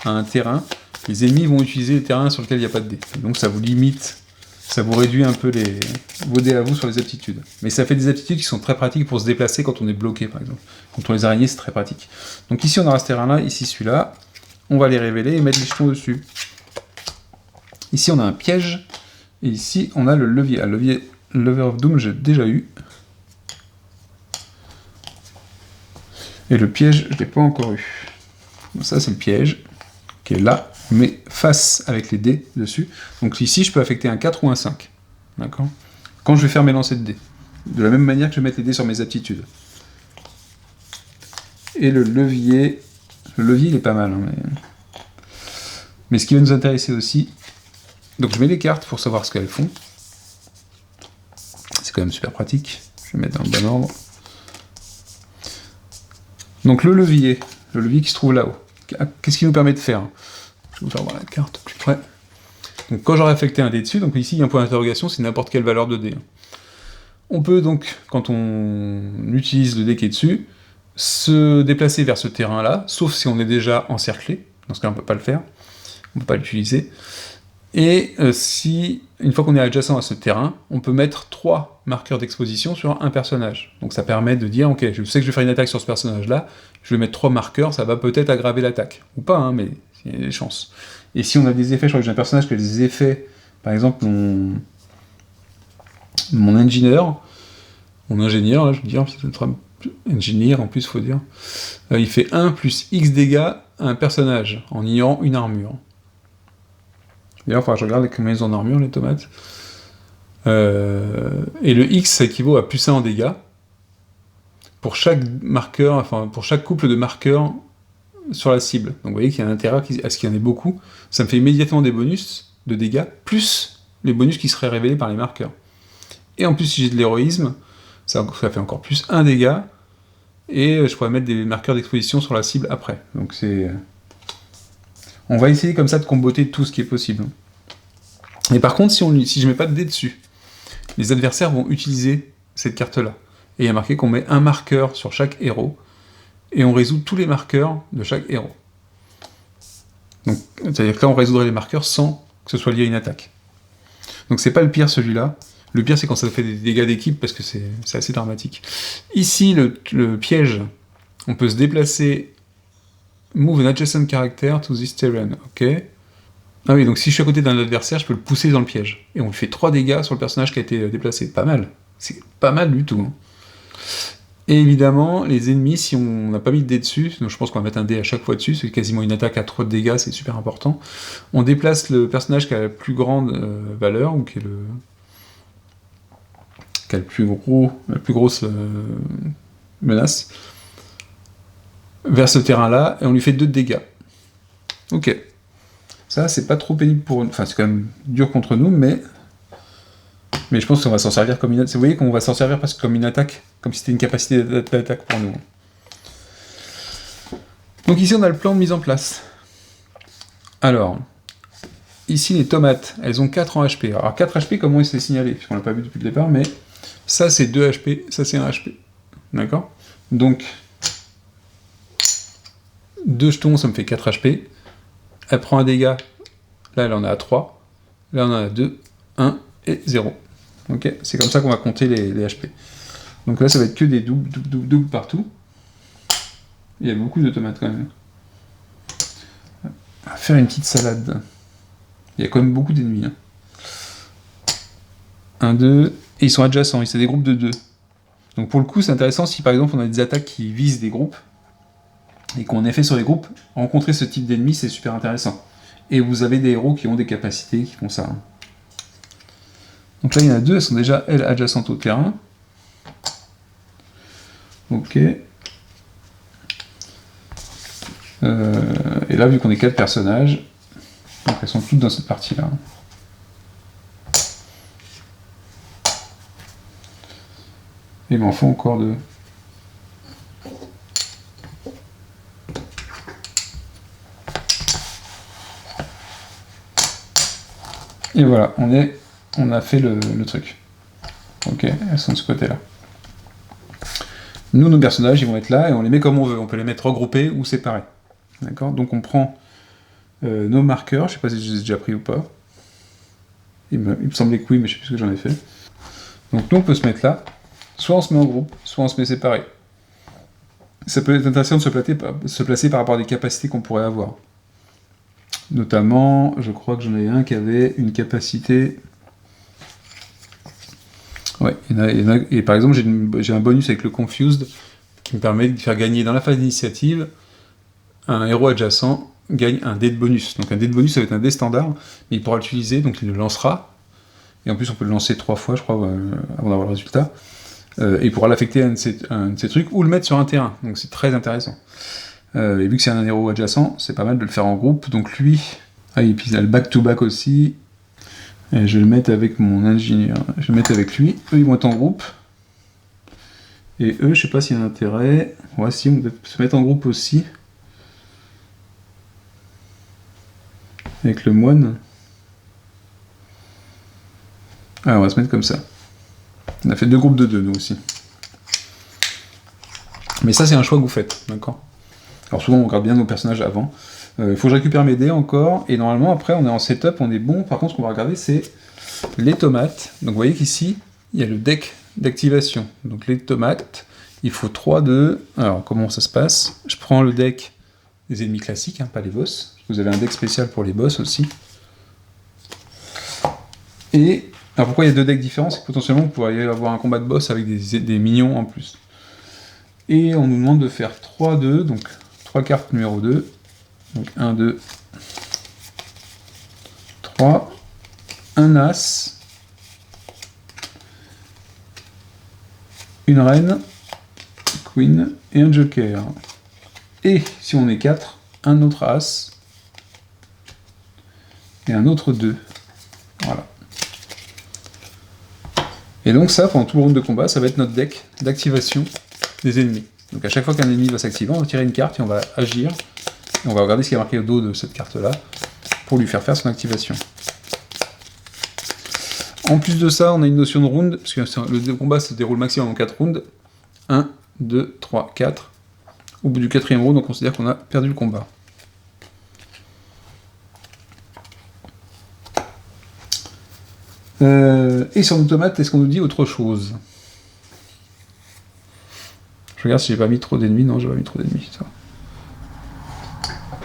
à un terrain, les ennemis vont utiliser les terrains sur lesquels il n'y a pas de dés. Donc ça vous limite, ça vous réduit un peu vos dés à vous sur les aptitudes. Mais ça fait des aptitudes qui sont très pratiques pour se déplacer quand on est bloqué, par exemple. Contre les araignées, c'est très pratique. Donc ici, on aura ce terrain-là, ici celui-là. On va les révéler et mettre les jetons dessus. Ici, on a un piège Et ici, on a le levier. Le lever of doom, j'ai déjà eu. Et le piège, je ne l'ai pas encore eu. Donc ça, c'est le piège, qui est là, mais face avec les dés dessus. Donc ici, je peux affecter un 4 ou un 5. D'accord ? Quand je vais faire mes lancers de dés. De la même manière que je vais mettre les dés sur mes aptitudes. Et le levier, il est pas mal. Hein, mais ce qui va nous intéresser aussi, donc je mets les cartes pour savoir ce qu'elles font. C'est quand même super pratique. Je vais mettre dans le bon ordre. Donc le levier qui se trouve là-haut, qu'est-ce qu'il nous permet de faire ? Je vais vous faire voir la carte plus près. Donc quand j'aurai affecté un dé dessus, donc ici il y a un point d'interrogation, c'est n'importe quelle valeur de dé. On peut donc, quand on utilise le dé qui est dessus, se déplacer vers ce terrain-là, sauf si on est déjà encerclé, dans ce cas on ne peut pas le faire, on ne peut pas l'utiliser. Et si, une fois qu'on est adjacent à ce terrain, on peut mettre 3 marqueurs d'exposition sur un personnage. Donc ça permet de dire, ok, je sais que je vais faire une attaque sur ce personnage-là, je vais mettre 3 marqueurs, ça va peut-être aggraver l'attaque. Ou pas, hein, mais il y a des chances. Et si on a des effets, je crois que j'ai un personnage qui a des effets, par exemple mon ingénieur, là, je veux dire, c'est un ingénieur en plus, faut dire, il fait 1 plus X dégâts à un personnage, en ignorant une armure. D'ailleurs, il faudra que je regarde combien ils ont en armure, les tomates. Et le X, ça équivaut à plus 1 en dégâts. Pour chaque marqueur, enfin, pour chaque couple de marqueurs sur la cible. Donc vous voyez qu'il y a un intérêt à ce qu'il y en ait beaucoup. Ça me fait immédiatement des bonus de dégâts, plus les bonus qui seraient révélés par les marqueurs. Et en plus, si j'ai de l'héroïsme, ça fait encore plus 1 dégât, et je pourrais mettre des marqueurs d'exposition sur la cible après. Donc c'est... On va essayer comme ça de comboter tout ce qui est possible. Et par contre, si je mets pas de dés dessus, les adversaires vont utiliser cette carte-là. Et il y a marqué qu'on met un marqueur sur chaque héros, et on résout tous les marqueurs de chaque héros. Donc, c'est-à-dire que là, on résoudrait les marqueurs sans que ce soit lié à une attaque. Donc c'est pas le pire, celui-là. Le pire, c'est quand ça fait des dégâts d'équipe, parce que c'est assez dramatique. Ici, le piège, on peut se déplacer... Move an adjacent character to this terrain, ok. Ah oui, donc si je suis à côté d'un adversaire, je peux le pousser dans le piège. Et on lui fait 3 dégâts sur le personnage qui a été déplacé. Pas mal. C'est pas mal du tout. Hein. Et évidemment, les ennemis, si on n'a pas mis de dé dessus, donc je pense qu'on va mettre un dé à chaque fois dessus, c'est quasiment une attaque à 3 de dégâts, c'est super important. On déplace le personnage qui a la plus grande valeur, ou qui a la plus grosse menace, vers ce terrain-là, et on lui fait 2 de dégâts. Ok. Ça, c'est pas trop pénible pour... Enfin, c'est quand même dur contre nous, mais je pense qu'on va s'en servir comme une attaque. Vous voyez qu'on va s'en servir presque comme une attaque, comme si c'était une capacité d'attaque pour nous. Donc ici, on a le plan de mise en place. Alors, ici, les tomates, elles ont 4 en HP. Alors, 4 HP, comment il s'est signalé? Puisqu'on l'a pas vu depuis le départ, mais ça, c'est 2 HP, ça, c'est 1 HP. D'accord? Donc... 2 jetons, ça me fait 4 HP. Elle prend un dégât. Là, elle en a 3. Là, on en a 2, 1 et 0. Ok, c'est comme ça qu'on va compter les HP. Donc là, ça va être que des doubles partout. Il y a beaucoup de tomates quand même. On va faire une petite salade. Il y a quand même beaucoup d'ennemis. 1, 2. Et ils sont adjacents, c'est des groupes de 2. Donc pour le coup, c'est intéressant si par exemple on a des attaques qui visent des groupes. Et qu'on a fait sur les groupes, rencontrer ce type d'ennemis, c'est super intéressant. Et vous avez des héros qui ont des capacités qui font ça. Donc là, il y en a 2, elles sont déjà, elles, adjacentes au terrain. Ok. Et là, vu qu'on est 4 personnages, donc elles sont toutes dans cette partie-là. Et il m'en faut encore 2. Et voilà, on a fait le truc. Ok, elles sont de ce côté-là. Nous, nos personnages, ils vont être là, et on les met comme on veut. On peut les mettre regroupés ou séparés. D'accord? Donc on prend nos marqueurs, je sais pas si je les ai déjà pris ou pas. Il me semblait que oui, mais je sais plus ce que j'en ai fait. Donc nous, on peut se mettre là. Soit on se met en groupe, soit on se met séparés. Ça peut être intéressant de se placer par rapport à des capacités qu'on pourrait avoir. Notamment, je crois que j'en avais un qui avait une capacité Ouais, et par exemple, j'ai un bonus avec le Confused qui me permet de faire gagner dans la phase d'initiative un héros adjacent gagne un dé de bonus. Donc un dé de bonus, ça va être un dé standard, mais il pourra l'utiliser, donc il le lancera. Et en plus, on peut le lancer 3 fois, je crois, avant d'avoir le résultat. Et il pourra l'affecter à un de ces trucs, ou le mettre sur un terrain. Donc c'est très intéressant. Et vu que c'est un héros adjacent, c'est pas mal de le faire en groupe. Donc lui... Ah, et puis il a le back-to-back aussi. Et je vais le mettre avec mon ingénieur. Je vais le mettre avec lui. Eux, ils vont être en groupe. Et eux, je sais pas s'il y a un intérêt. Ouais, si, on peut se mettre en groupe aussi. Avec le moine. Ah, on va se mettre comme ça. On a fait 2 groupes de 2, nous aussi. Mais ça, c'est un choix que vous faites, d'accord? Alors souvent, on regarde bien nos personnages avant. Il faut que je récupère mes dés encore. Et normalement, après, on est en setup, on est bon. Par contre, ce qu'on va regarder, c'est les tomates. Donc vous voyez qu'ici, il y a le deck d'activation. Donc les tomates, il faut 3 de... Alors, comment ça se passe? Je prends le deck des ennemis classiques, hein, pas les boss. Vous avez un deck spécial pour les boss aussi. Et... Alors pourquoi il y a 2 decks différents? C'est que potentiellement, vous pourriez avoir un combat de boss avec des minions en plus. Et on nous demande de faire 3 2, donc 3 cartes numéro 2. Donc 1, 2, 3, un as, une reine, queen et un joker. Et si on est 4, un autre as et un autre 2. Voilà. Et donc ça, pendant tout le round de combat, ça va être notre deck d'activation des ennemis. Donc à chaque fois qu'un ennemi va s'activer, on va tirer une carte et on va agir. Et on va regarder ce qui est marqué au dos de cette carte-là pour lui faire son activation. En plus de ça, on a une notion de round, parce que le combat se déroule maximum en 4 rounds. 1, 2, 3, 4. Au bout du 4e round, on considère qu'on a perdu le combat. Et sur nos tomates, est-ce qu'on nous dit autre chose? Je regarde si j'ai pas mis trop d'ennemis. Non, j'ai pas mis trop d'ennemis. Ça.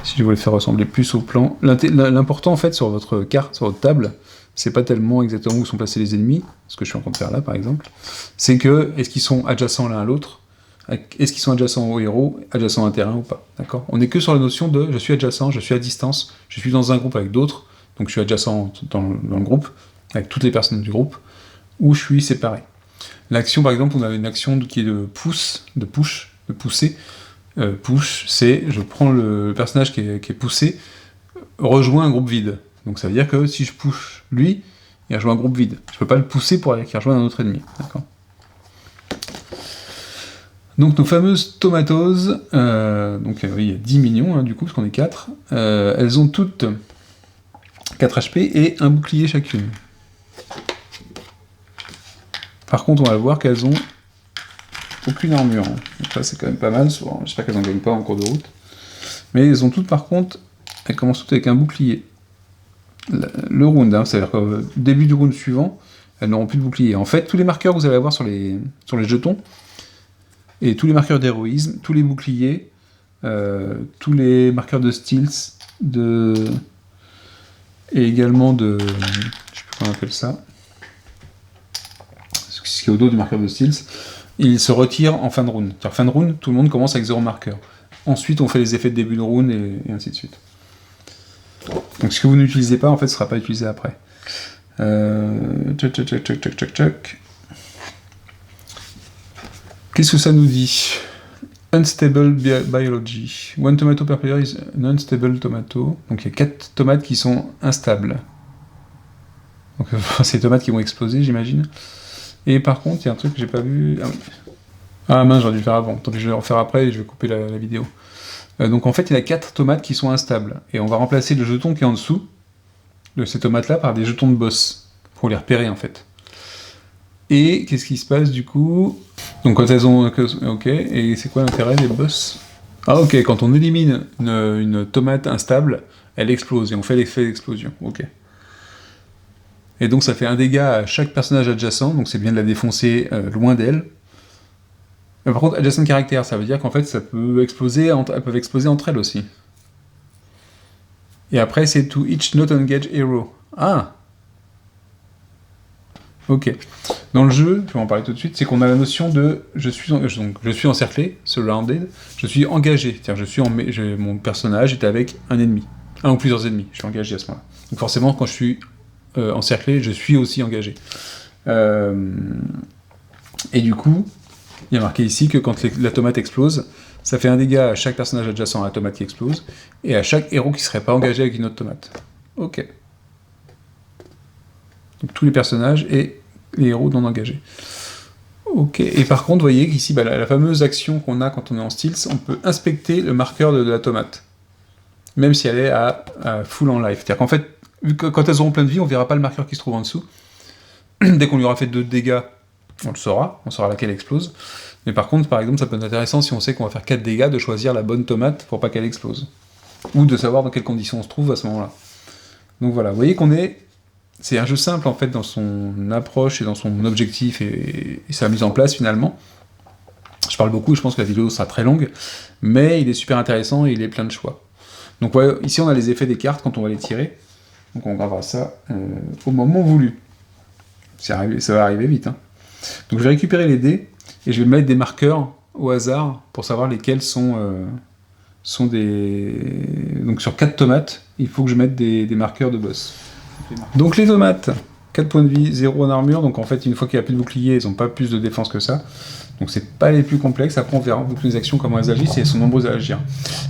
Si je voulais faire ressembler plus au plan. L'important, en fait, sur votre carte, sur votre table, c'est pas tellement exactement où sont placés les ennemis, ce que je suis en train de faire là, par exemple, c'est que, est-ce qu'ils sont adjacents l'un à l'autre? Est-ce qu'ils sont adjacents au héros, adjacents à un terrain ou pas? D'accord? On n'est que sur la notion de je suis adjacent, je suis à distance, je suis dans un groupe avec d'autres, donc je suis adjacent dans le groupe, avec toutes les personnes du groupe, ou je suis séparé. L'action, par exemple, on a une action qui est de push, de pousser. Push, c'est je prends le personnage qui est poussé, rejoint un groupe vide. Donc ça veut dire que si je push lui, il rejoint un groupe vide. Je peux pas le pousser pour aller qu'il rejoigne un autre ennemi. D'accord. Donc nos fameuses tomatoses, donc oui, il y a 10 millions, hein, du coup, parce qu'on est 4, elles ont toutes 4 HP et un bouclier chacune. Par contre, on va voir qu'elles ont aucune armure. Donc ça, c'est quand même pas mal. J'espère qu'elles n'en gagnent pas en cours de route. Mais elles ont toutes, par contre, elles commencent toutes avec un bouclier. Le round, hein, c'est-à-dire qu'au début du round suivant, elles n'auront plus de bouclier. En fait, tous les marqueurs que vous allez avoir sur les jetons, et tous les marqueurs d'héroïsme, tous les boucliers, tous les marqueurs de stealth, et également de... je sais plus comment on appelle ça. Ce qui est au dos du marqueur de stealth, il se retire en fin de round. C'est-à-dire fin de round, tout le monde commence avec 0 marqueur. Ensuite, on fait les effets de début de round et ainsi de suite. Donc ce que vous n'utilisez pas, en fait, ne sera pas utilisé après. Tchac. Qu'est-ce que ça nous dit? Unstable biology. One tomato per player is an unstable tomato. Donc il y a 4 tomates qui sont instables. Donc c'est les tomates qui vont exploser, j'imagine. Et par contre, il y a un truc que j'ai pas vu. Ah, oui. Ah mince, j'aurais dû le faire avant. Tant pis, je vais le refaire après et je vais couper la vidéo. Donc en fait, il y a 4 tomates qui sont instables. Et on va remplacer le jeton qui est en dessous de ces tomates-là par des jetons de boss. Pour les repérer en fait. Et qu'est-ce qui se passe du coup? Donc quand elles ont... Ok, et c'est quoi l'intérêt des boss? Ah ok, quand on élimine une tomate instable, elle explose et on fait l'effet d'explosion. Ok. Et donc ça fait un dégât à chaque personnage adjacent, donc c'est bien de la défoncer loin d'elle. Par contre, adjacent caractère, ça veut dire qu'en fait ça peut exploser, elles peuvent exploser entre elles aussi. Et après c'est to each not engaged hero. Ah. Ok. Dans le jeu, je vais en parler tout de suite, c'est qu'on a la notion de je suis encerclé, surrounded, je suis engagé, c'est-à-dire mon personnage est avec un ennemi, un ou plusieurs ennemis, je suis engagé à ce moment-là. Donc forcément, quand je suis encerclé, je suis aussi engagé. Et du coup, il y a marqué ici que quand la tomate explose, ça fait un dégât à chaque personnage adjacent à la tomate qui explose, et à chaque héros qui ne serait pas engagé avec une autre tomate. Ok. Donc tous les personnages et les héros non engagés. Ok, et par contre, vous voyez qu'ici, la fameuse action qu'on a quand on est en stealth, on peut inspecter le marqueur de la tomate, même si elle est à full en life. C'est-à-dire qu'en fait, quand elles auront plein de vie, on verra pas le marqueur qui se trouve en dessous. Dès qu'on lui aura fait 2 dégâts, on saura laquelle explose. Mais par contre, par exemple, ça peut être intéressant si on sait qu'on va faire 4 dégâts, de choisir la bonne tomate pour pas qu'elle explose. Ou de savoir dans quelles conditions on se trouve à ce moment-là. Donc voilà, vous voyez qu'on est... C'est un jeu simple en fait dans son approche et dans son objectif et sa mise en place finalement. Je parle beaucoup, je pense que la vidéo sera très longue, mais il est super intéressant et il est plein de choix. Donc ouais, ici on a les effets des cartes quand on va les tirer. Donc on gravera ça au moment voulu. Ça va arriver vite. Hein. Donc je vais récupérer les dés et je vais mettre des marqueurs au hasard pour savoir lesquels sont des... Donc sur 4 tomates, il faut que je mette des marqueurs de boss. Donc les tomates, 4 points de vie, 0 en armure, donc en fait une fois qu'il n'y a plus de bouclier, ils n'ont pas plus de défense que ça. Donc c'est pas les plus complexes, après on verra en fonction des actions comment elles agissent et elles sont nombreuses à agir.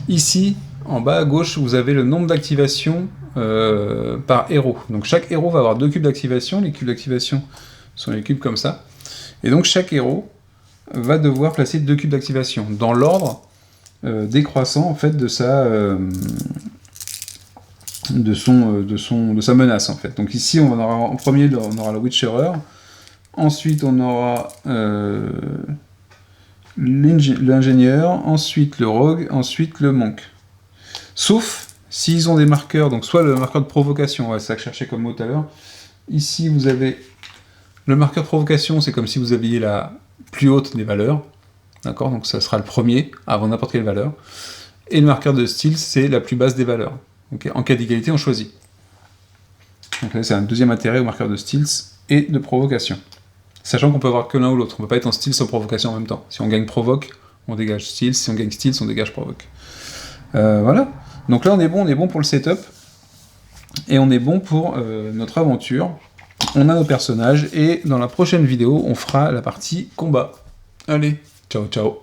Ici, en bas à gauche, vous avez le nombre d'activations par héros. Donc chaque héros va avoir 2 cubes d'activation, les cubes d'activation sont les cubes comme ça. Et donc chaque héros va devoir placer 2 cubes d'activation, dans l'ordre décroissant en fait de sa menace en fait. Donc ici on aura en premier on aura le Witcherer, ensuite on aura l'ingénieur, ensuite le rogue, ensuite le monk. Sauf s'ils ont des marqueurs, donc soit le marqueur de provocation, ouais, c'est ça que je cherchais comme mot tout à l'heure. Ici vous avez le marqueur de provocation, c'est comme si vous aviez la plus haute des valeurs, d'accord, donc ça sera le premier avant n'importe quelle valeur. Et le marqueur de stealth, c'est la plus basse des valeurs. Okay. En cas d'égalité, on choisit. Donc là, c'est un deuxième intérêt au marqueur de stealth et de provocation. Sachant qu'on peut avoir que l'un ou l'autre. On ne peut pas être en stealth sans provocation en même temps. Si on gagne provoque, on dégage stealth. Si on gagne stealth, on dégage provoque. Voilà. Donc là, on est bon pour le setup. Et on est bon pour notre aventure. On a nos personnages. Et dans la prochaine vidéo, on fera la partie combat. Allez, ciao ciao.